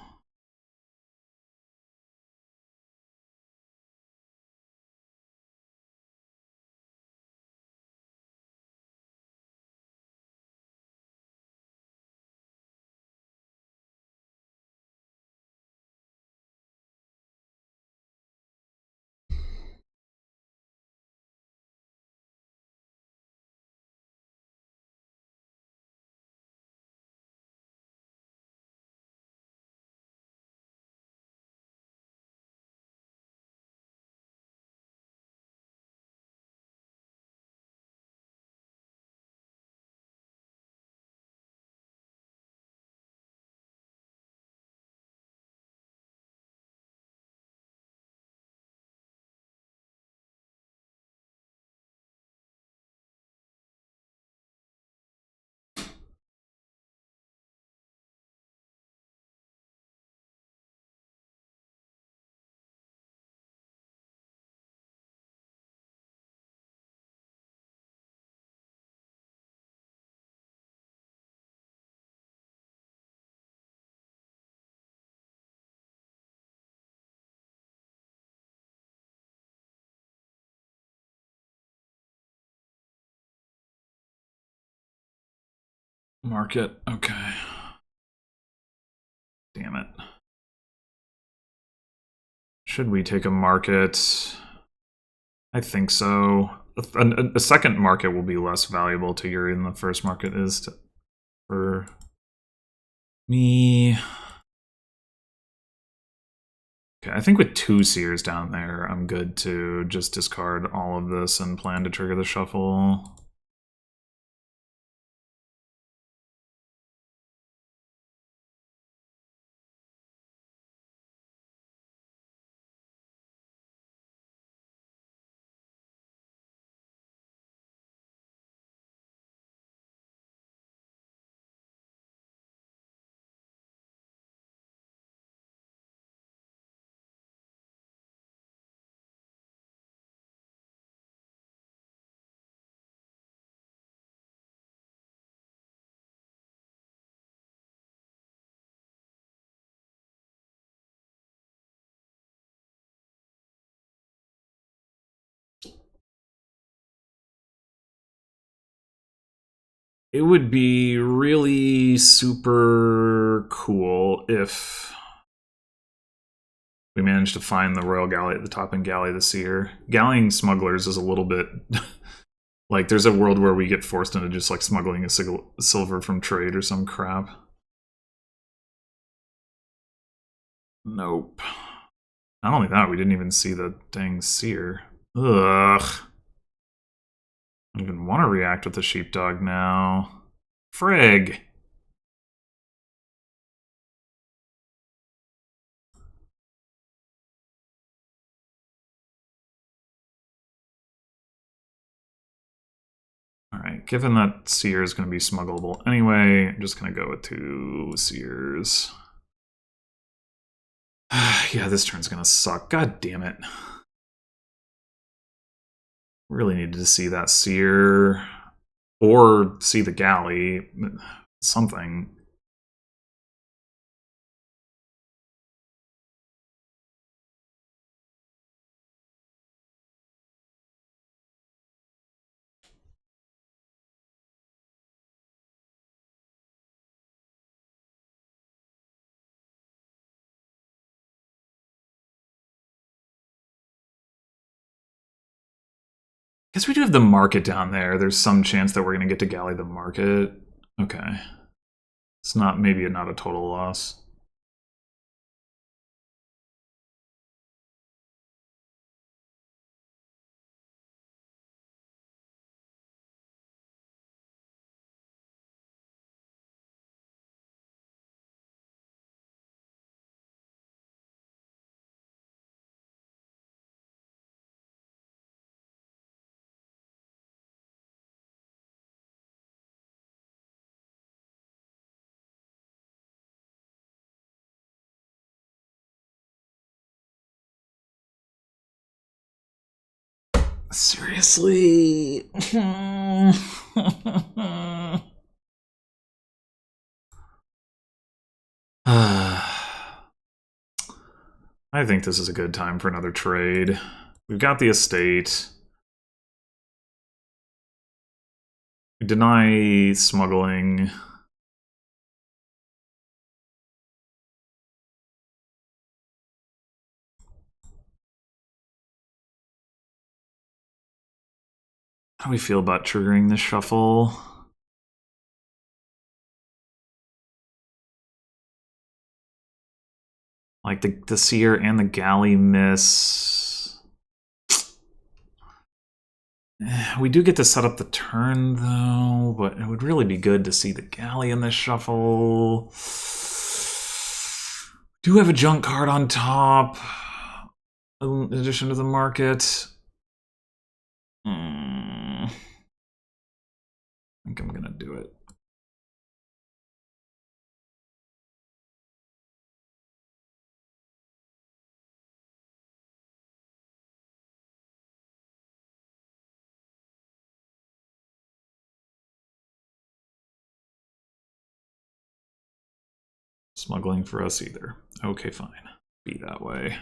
Market, okay. Damn it. Should we take a market? I think so. A second market will be less valuable to Yuri than the first market is for me. Okay, I think with 2 Seers down there, I'm good to just discard all of this and plan to trigger the shuffle. It would be really super cool if we managed to find the Royal Galley at the top and galley the Seer. Gallying smugglers is a little bit... like, there's a world where we get forced into just, like, smuggling a silver from trade or some crap. Nope. Not only that, we didn't even see the dang Seer. Ugh. I don't even want to react with the sheepdog now. Frig. Alright, given that Seer is going to be smuggleable anyway, I'm just going to go with 2 Seers. Yeah, this turn's going to suck. God damn it. Really needed to see that Seer. Or see the galley. Something. Guess we do have the market down there. There's some chance that we're going to get to galley the market. Okay. It's not, maybe not a total loss. Seriously? I think this is a good time for another trade. We've got the estate. We deny smuggling. How do we feel about triggering this shuffle? Like the seer and the galley miss. We do get to set up the turn though, but it would really be good to see the galley in this shuffle. Do have a junk card on top, in addition to the market. I think I'm gonna do it. Smuggling for us either. Okay, fine. Be that way.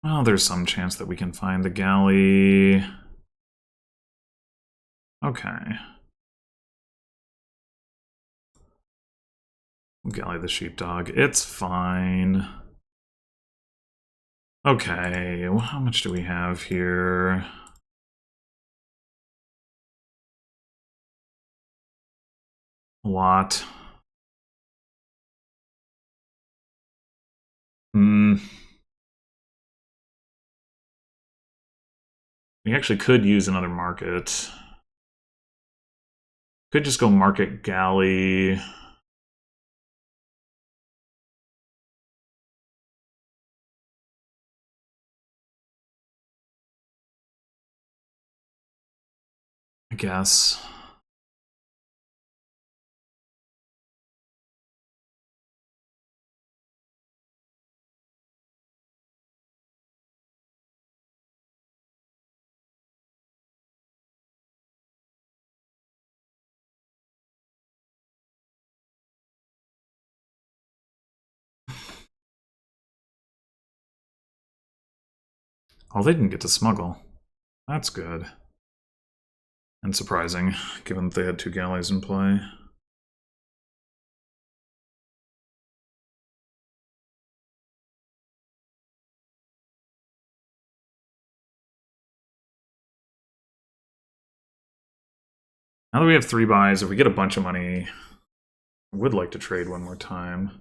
Well, there's some chance that we can find the galley. Okay. Galley the sheepdog. It's fine. Okay, well, how much do we have here? A lot. We actually could use another market. Could just go market galley. I guess. Oh, they didn't get to smuggle. That's good. And surprising, given that they had two galleys in play. Now that we have 3 buys, if we get a bunch of money, I would like to trade one more time.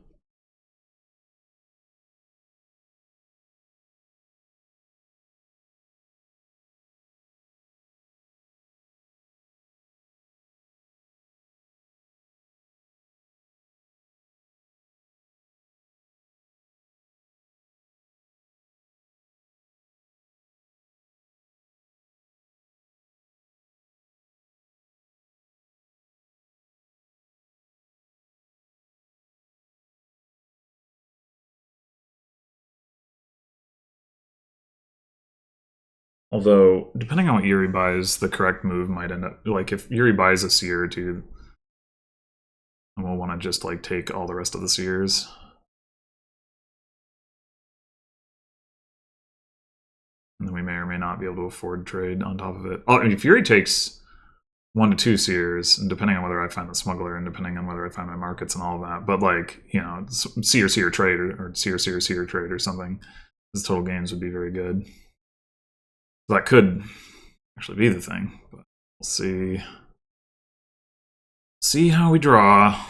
Although, depending on what Yuri buys, the correct move might end up... Like, if Yuri buys a seer or two, then we'll want to just, like, take all the rest of the seers. And then we may or may not be able to afford trade on top of it. Oh, I mean, if Yuri takes 1 to 2 seers, and depending on whether I find the smuggler, and depending on whether I find my markets and all of that, but, like, you know, seer trade, or seer trade or something, his total gains would be very good. That could actually be the thing, but we'll see. See how we draw.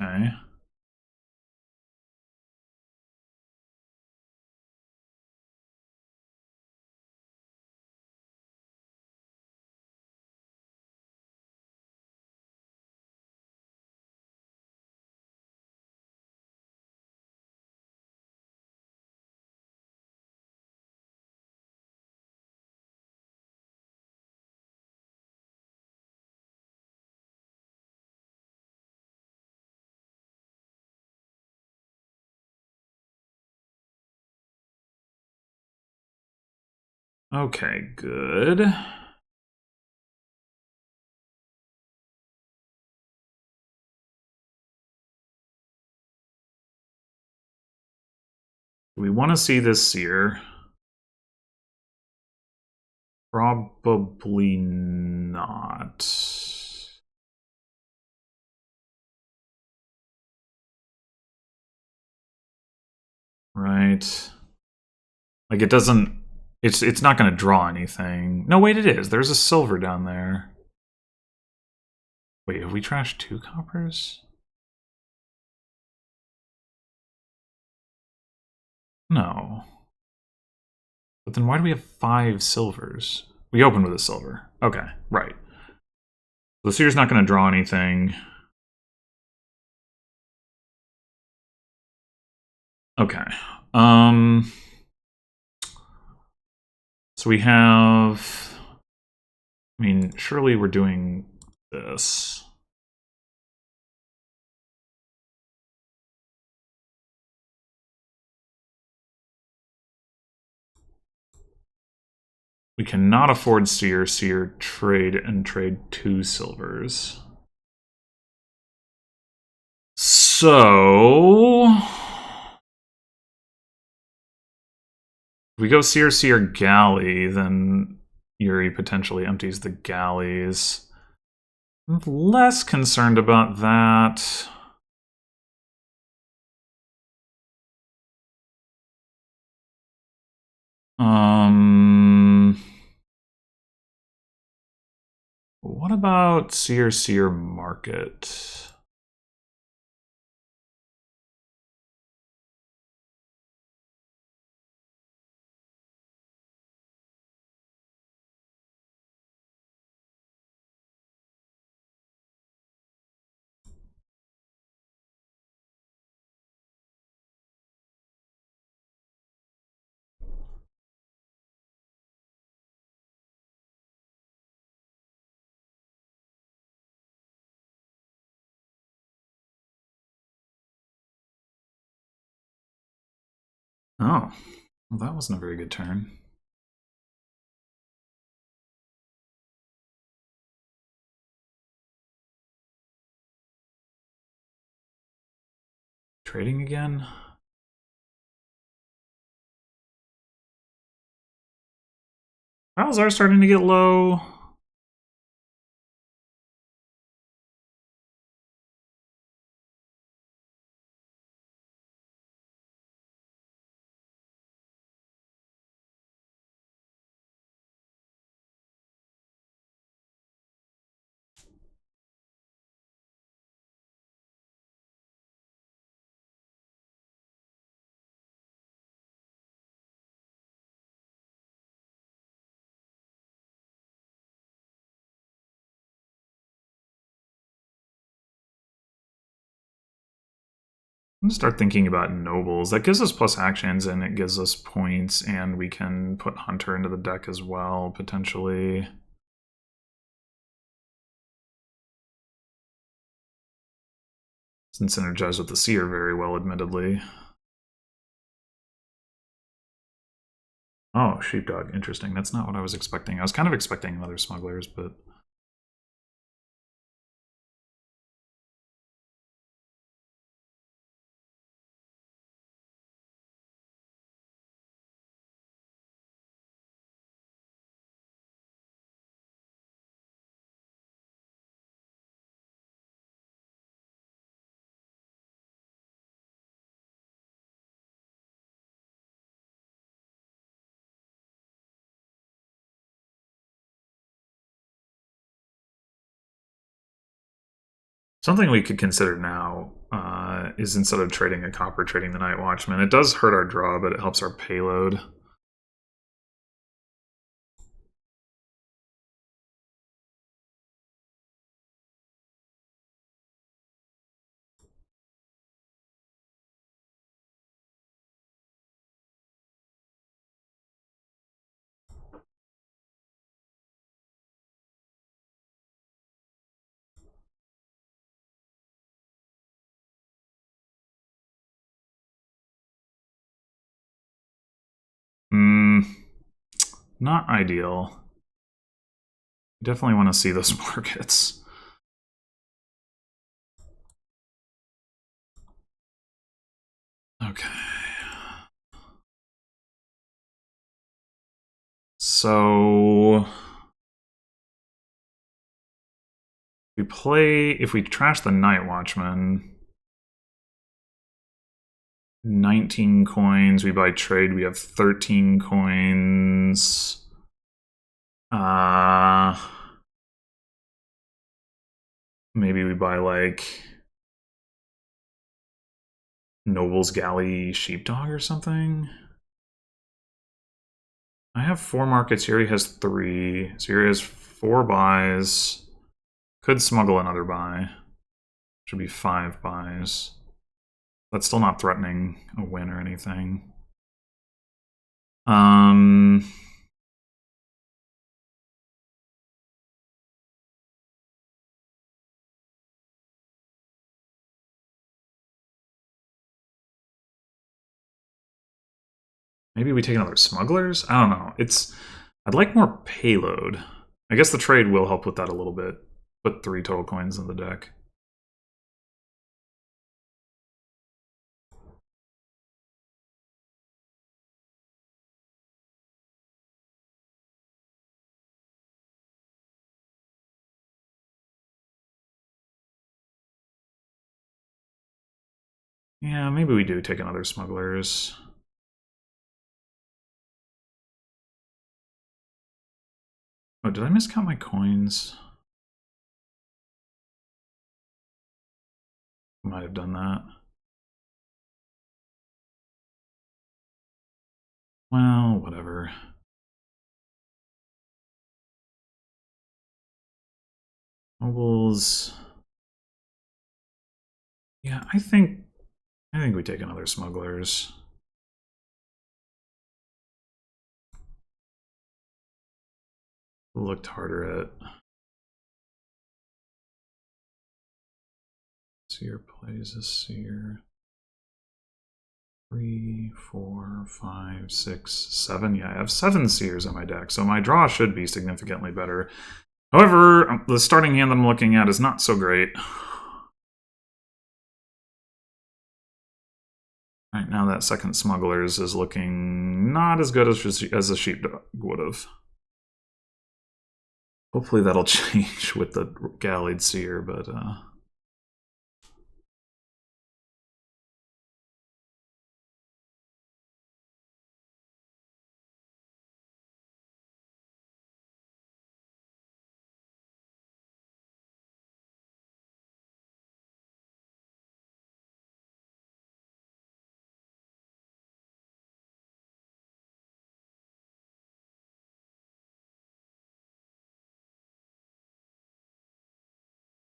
Okay. Okay, good. Do we want to see this seer? Probably not. Right. Like, it doesn't... It's not going to draw anything. No, wait, it is. There's a silver down there. Wait, have we trashed 2 coppers? No. But then why do we have 5 silvers? We opened with a silver. Okay, right. The seer's not going to draw anything. Okay. So we have... I mean, surely we're doing this. We cannot afford seer, trade, and trade 2 silvers. So... if we go seer, galley, then Yuri potentially empties the galleys. I'm less concerned about that. What about seer market? Oh, well, that wasn't a very good turn. Trading again? Files are starting to get low. I'm gonna start thinking about nobles. That gives us plus actions and it gives us points, and we can put Hunter into the deck as well, potentially. Doesn't synergize with the seer very well, admittedly. Oh, sheepdog. Interesting. That's not what I was expecting. I was kind of expecting another smugglers, but... something we could consider now is instead of trading a copper, trading the Night Watchman. It does hurt our draw, but it helps our payload. Not ideal. Definitely want to see those markets. Okay. So if we trash the Night Watchman, 19 coins, we buy trade, we have 13 coins. Maybe we buy like Noble's Galley Sheepdog or something. I have 4 markets, Yuri has 3, so Yuri has 4 buys. Could smuggle another buy. Should be 5 buys. That's still not threatening a win or anything. Maybe we take another smugglers? I don't know. I'd like more payload. I guess the trade will help with that a little bit. Put 3 total coins in the deck. Yeah, maybe we do take another smugglers. Oh, did I miscount my coins? Might have done that. Well, whatever. Mobiles. Yeah, I think we take another smugglers. Looked harder at Seer plays a Seer. 3, 4, 5, 6, 7. Yeah, I have 7 Seers on my deck, so my draw should be significantly better. However, the starting hand I'm looking at is not so great. Right now, that second Smugglers is looking not as good as a Sheepdog would have. Hopefully that'll change with the Gallied Seer, but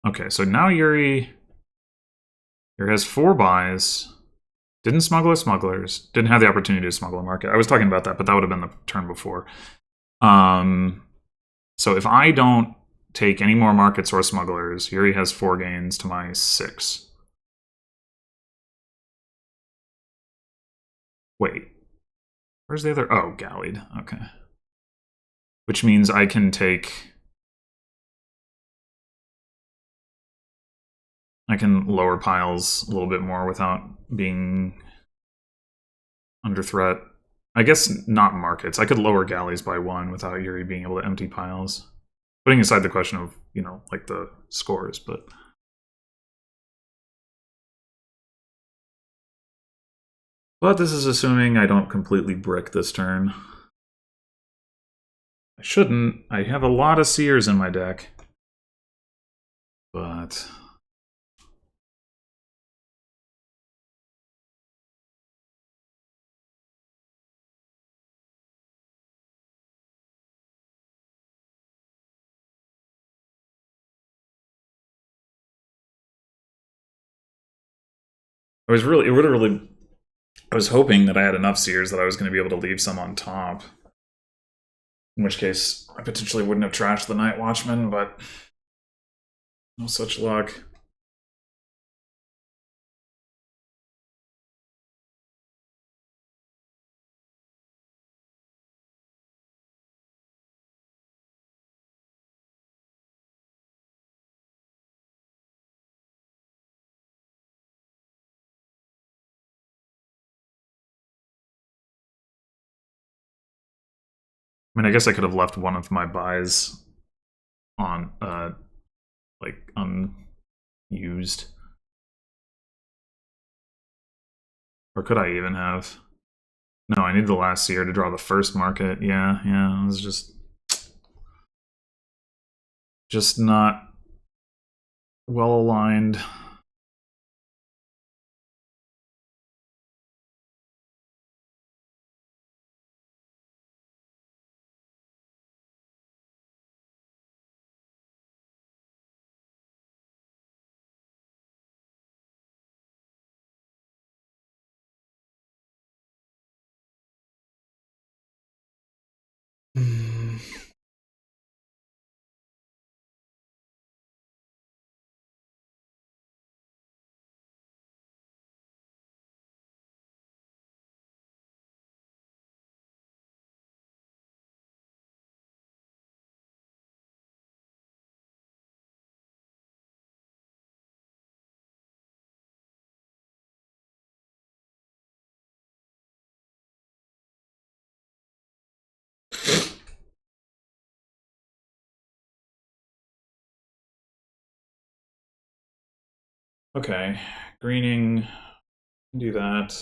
okay, so now Yuri has 4 buys. Didn't smuggle smugglers. Didn't have the opportunity to smuggle a market. I was talking about that, but that would have been the turn before. So if I don't take any more markets or smugglers, Yuri has 4 gains to my 6. Wait. Where's the other? Oh, Gallied. Okay. Which means I can take... I can lower piles a little bit more without being under threat. I guess not markets. I could lower galleys by 1 without Yuri being able to empty piles. Putting aside the question of, you know, like the scores, but... But this is assuming I don't completely brick this turn. I shouldn't. I have a lot of Seers in my deck. But... I was hoping that I had enough seers that I was going to be able to leave some on top. In which case, I potentially wouldn't have trashed the Night Watchman, but no such luck. I mean, I guess I could have left one of my buys on, like, unused. Or could I even have? No, I need the last seer to draw the first market. Yeah, it was just not well aligned. Okay, greening, do that.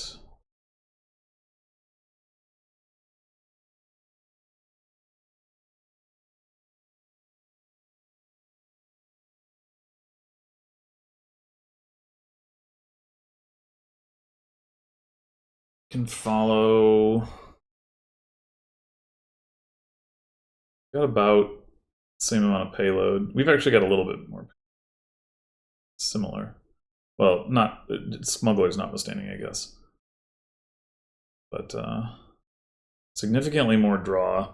Can follow. Got about the same amount of payload. We've actually got a little bit more similar. Well, not smugglers notwithstanding, I guess. But significantly more draw.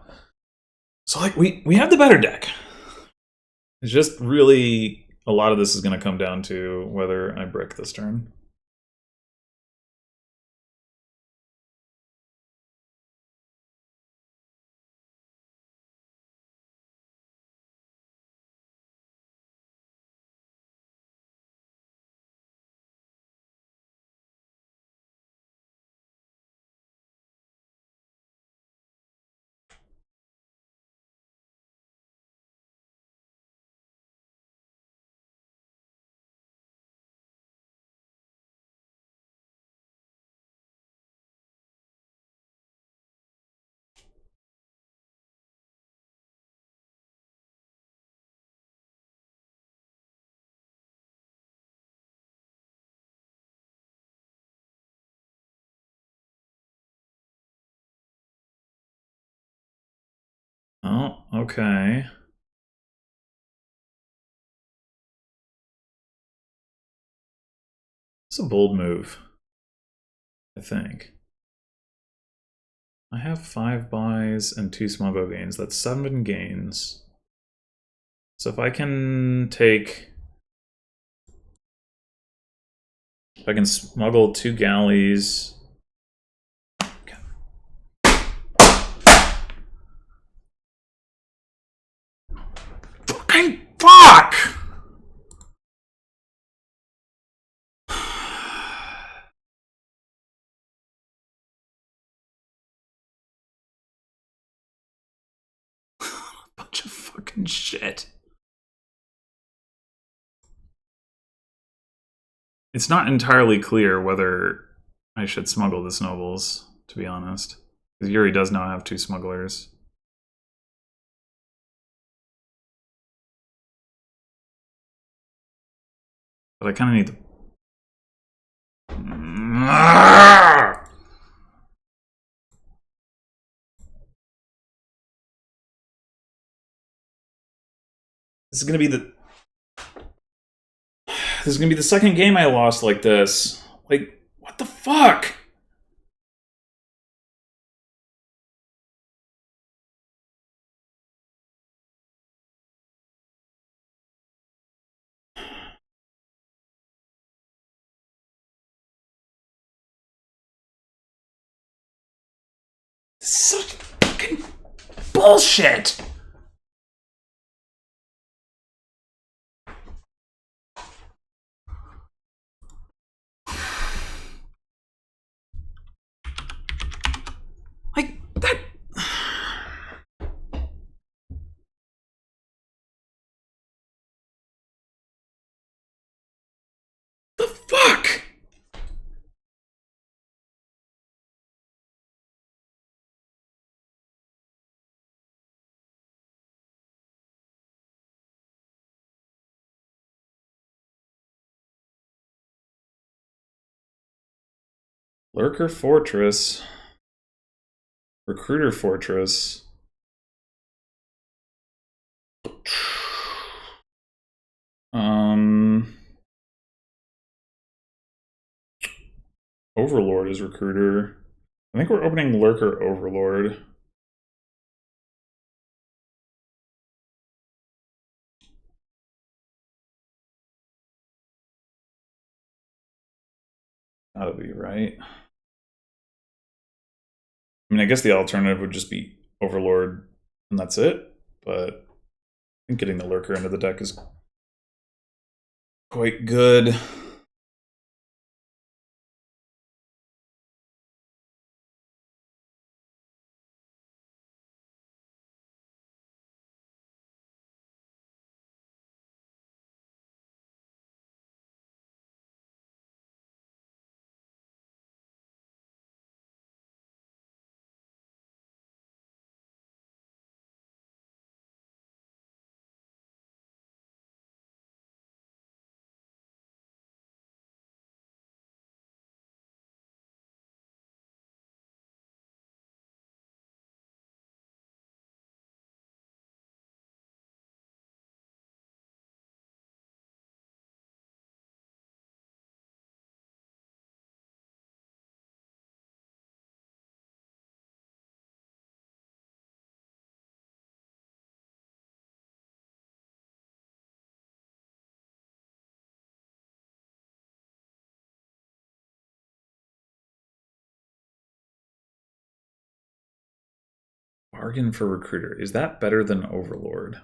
So like we have the better deck. It's just really a lot of this is going to come down to whether I brick this turn. Oh, okay. It's a bold move, I think. I have 5 buys and 2 smuggle gains. That's 7 gains. So if I can take... If I can smuggle 2 galleys... Fucking fuck! Bunch of fucking shit. It's not entirely clear whether I should smuggle this nobles, to be honest. Because Yuri does now have 2 smugglers. But I kind of need the... This is gonna be the... This is gonna be the second game I lost like this. Like, What the fuck? This is such fucking bullshit. Like, that... The fuck? Lurker Fortress. Recruiter Fortress. Overlord is Recruiter. I think we're opening Lurker Overlord. That'll be right. I mean, I guess the alternative would just be Overlord, and that's it. But I think getting the Lurker into the deck is quite good. Bargain for Recruiter. Is that better than Overlord?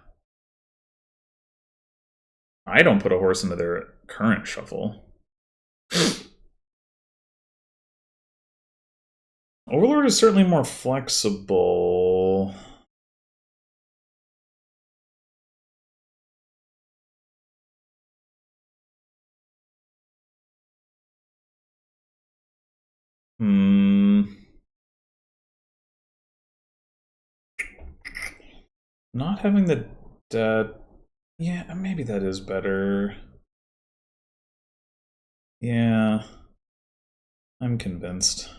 I don't put a horse into their current shuffle. Overlord is certainly more flexible. Not having the yeah, maybe that is better. Yeah, I'm convinced.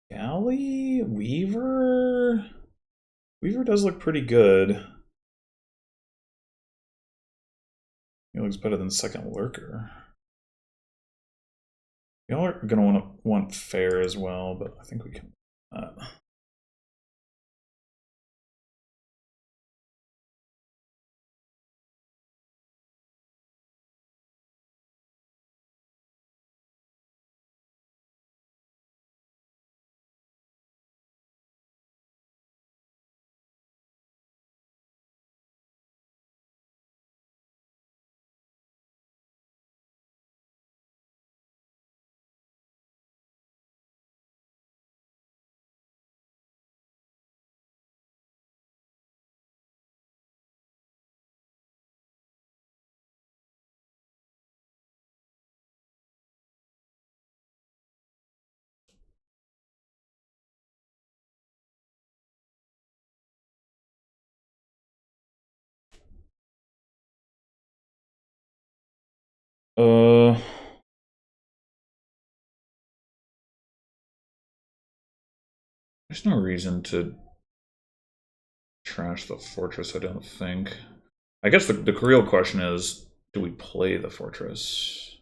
Galley? Weaver? Weaver does look pretty good. He looks better than second Lurker. Y'all are gonna want fair as well, but I think we can. Uh... There's no reason to trash the fortress, I don't think. I guess the real question is, do we play the fortress?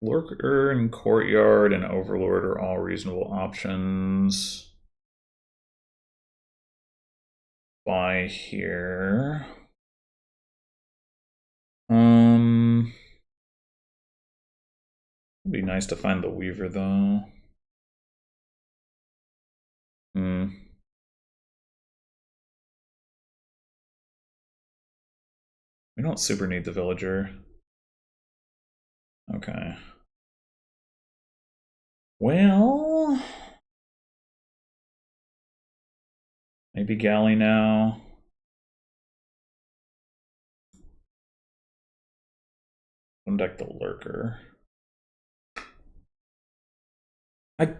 Lurker and Courtyard and Overlord are all reasonable options. Buy here. It'd be nice to find the Weaver, though. We don't super need the Villager. Okay. Well... maybe Galley now. Deck the Lurker. If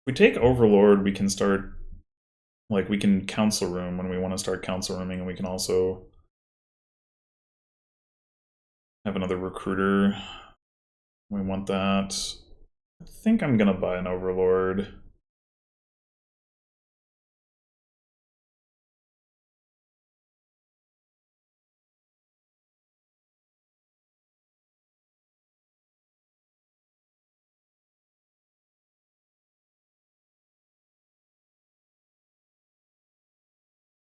we take Overlord, we can start, like, we can Council Room when we want to start Council Rooming, and we can also have another Recruiter. We want that. I think I'm gonna buy an Overlord.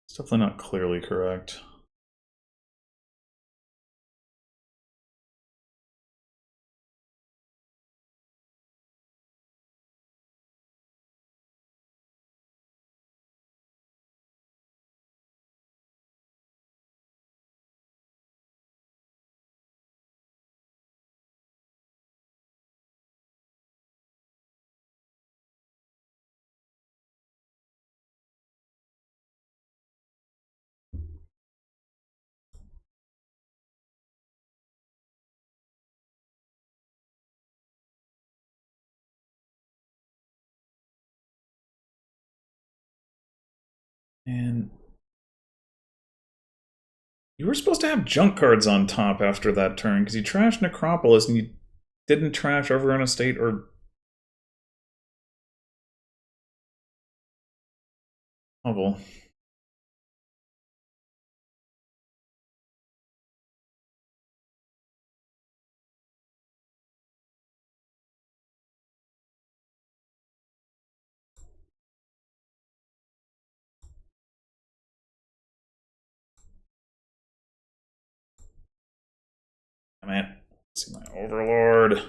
It's definitely not clearly correct. And you were supposed to have junk cards on top after that turn, because you trashed Necropolis and you didn't trash Overrun Estate or Hovel. Damn it. Let's see my Overlord.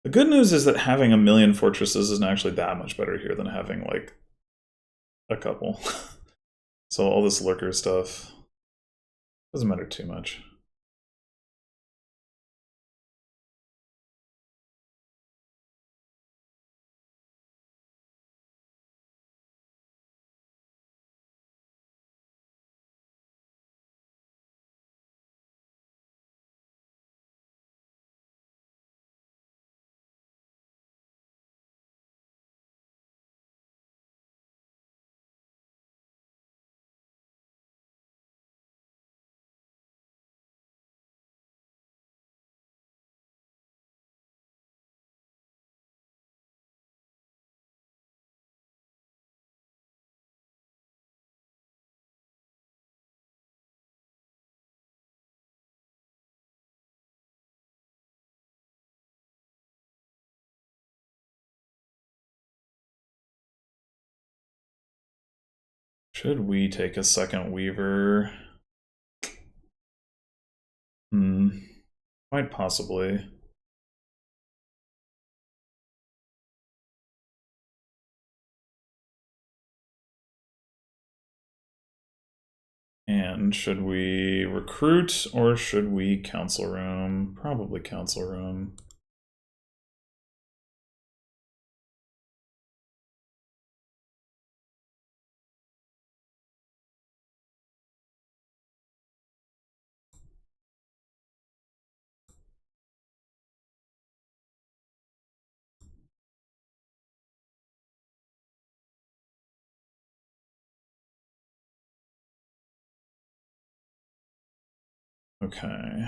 The good news is that having a million fortresses isn't actually that much better here than having, like, a couple. So all this Lurker stuff doesn't matter too much. Should we take a second Weaver? Quite possibly. And should we recruit or should we council room? Probably council room. Okay.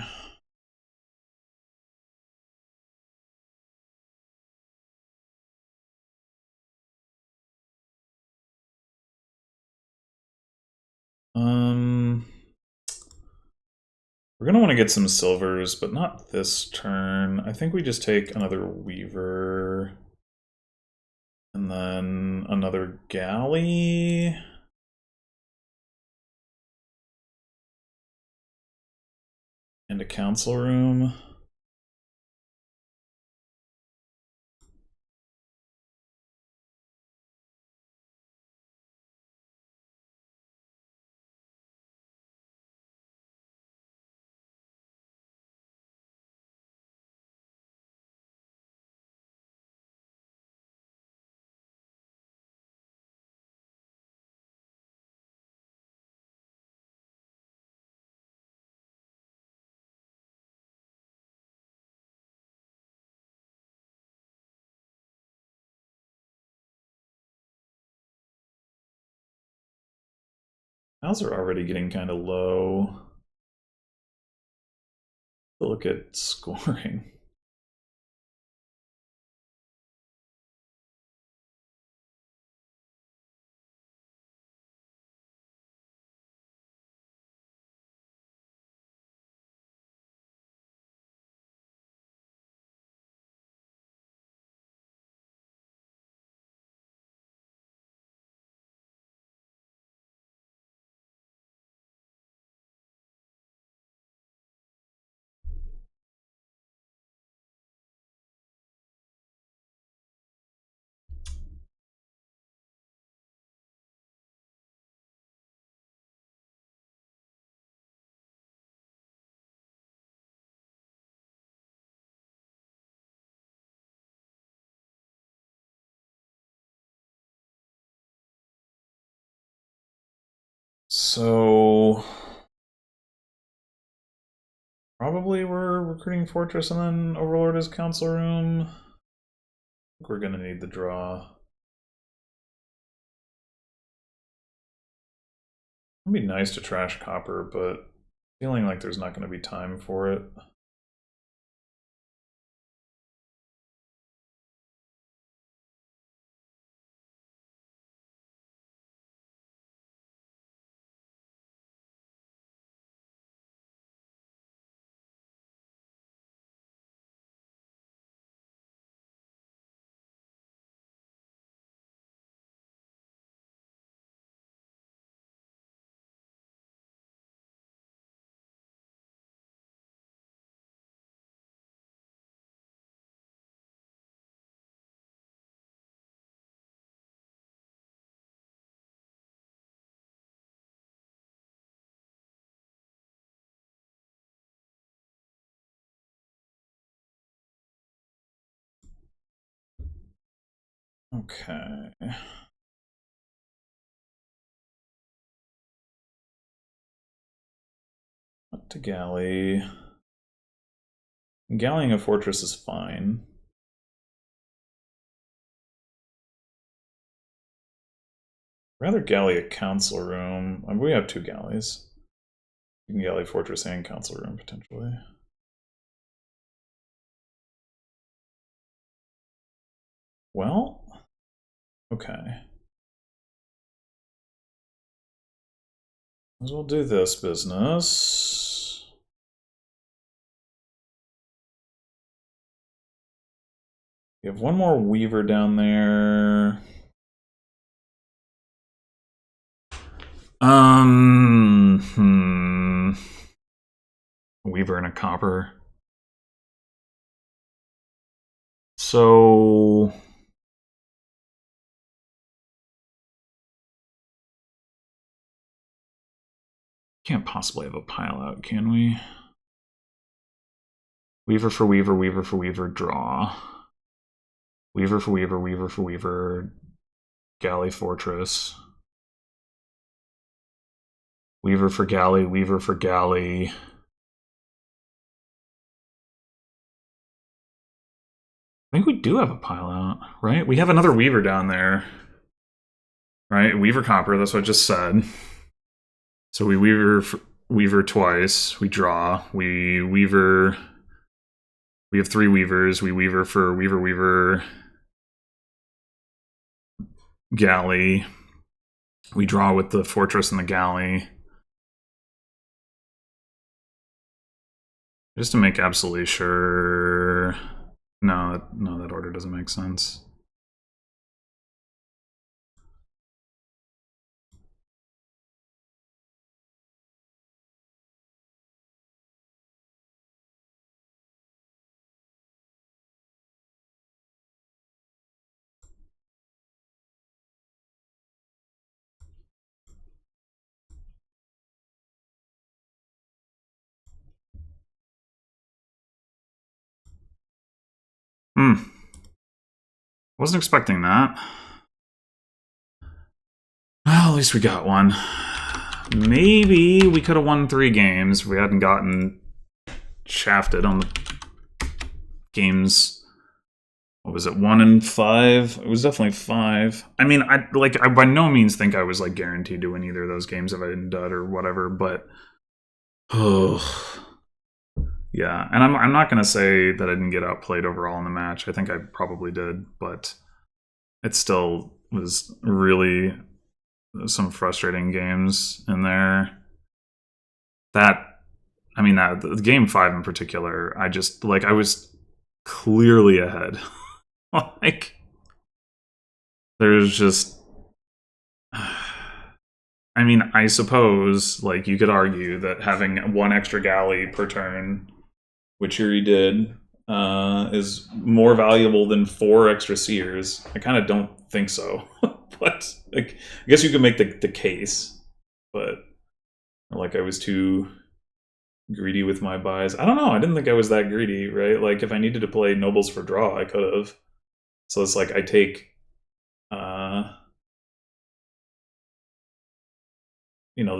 We're gonna want to get some silvers, but not this turn. I think we just take another weaver. And then another galley. And a council room. Cows are already getting kind of low. Look at scoring. So probably we're recruiting Fortress and then Overlord as council room. I think we're gonna need the draw. It'd be nice to trash copper, but feeling like there's not gonna be time for it. Okay. Up to galley. Gallying a fortress is fine. Rather galley a council room. I mean, we have two galleys. You can galley fortress and council room potentially. Well, okay. We'll do this business. You have one more weaver down there. Weaver and a copper. So Can't possibly have a pile out, can we? Weaver for Weaver, Weaver for Weaver, draw. Weaver for Weaver, Weaver for Weaver, Galley Fortress. Weaver for Galley, Weaver for Galley. I think we do have a pile out, right? We have another Weaver down there. Right? Weaver Copper, that's what I just said. So we Weaver twice, we draw, we Weaver. We have 3 Weavers, we Weaver for Weaver, Galley. We draw with the Fortress and the Galley. Just to make absolutely sure. No, that order doesn't make sense. Wasn't expecting that. Well, at least we got one. Maybe we could have won 3 games if we hadn't gotten shafted on the games. What was it, 1 and 5? It was definitely 5. I mean, I by no means think I was like guaranteed to win either of those games if I didn't dud or whatever, but yeah. And I'm not gonna say that I didn't get outplayed overall in the match. I think I probably did, but it still was really some frustrating games in there. The game 5 in particular, I was clearly ahead. Like, there's just, I mean, I suppose, like, you could argue that having 1 extra galley per turn, which Yuri did, is more valuable than 4 extra seers. I kind of don't think so. But like, I guess you could make the case, but like I was too greedy with my buys. I don't know. I didn't think I was that greedy, right? Like, if I needed to play nobles for draw, I could have. So it's like I take,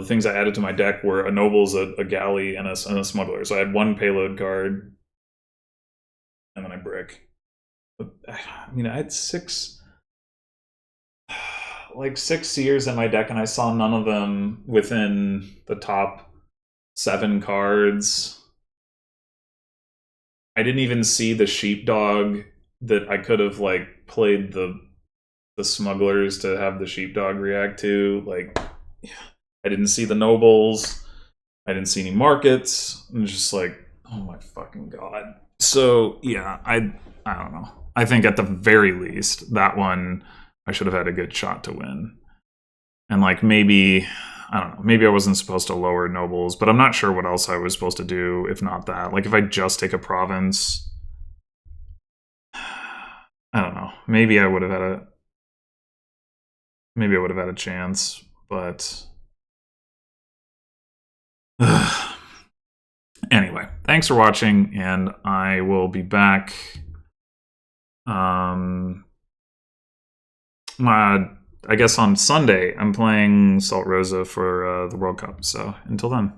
the things I added to my deck were a nobles, a galley, and a smuggler. So I had 1 payload card, and then I brick. But, I mean, I had 6 seers in my deck, and I saw none of them within the top 7 cards. I didn't even see the sheepdog that I could have like played the smugglers to have the sheepdog react to. Like, I didn't see the nobles. I didn't see any markets. And it's just like, oh my fucking god. So yeah, I don't know. I think at the very least, that one I should have had a good shot to win. And like, maybe, I don't know, maybe I wasn't supposed to lower nobles, but I'm not sure what else I was supposed to do if not that. Like, if I just take a province, I don't know. Maybe I would have had a chance, but anyway, thanks for watching, and I will be back. I guess on Sunday I'm playing Salt Rosa for the World Cup. So until then.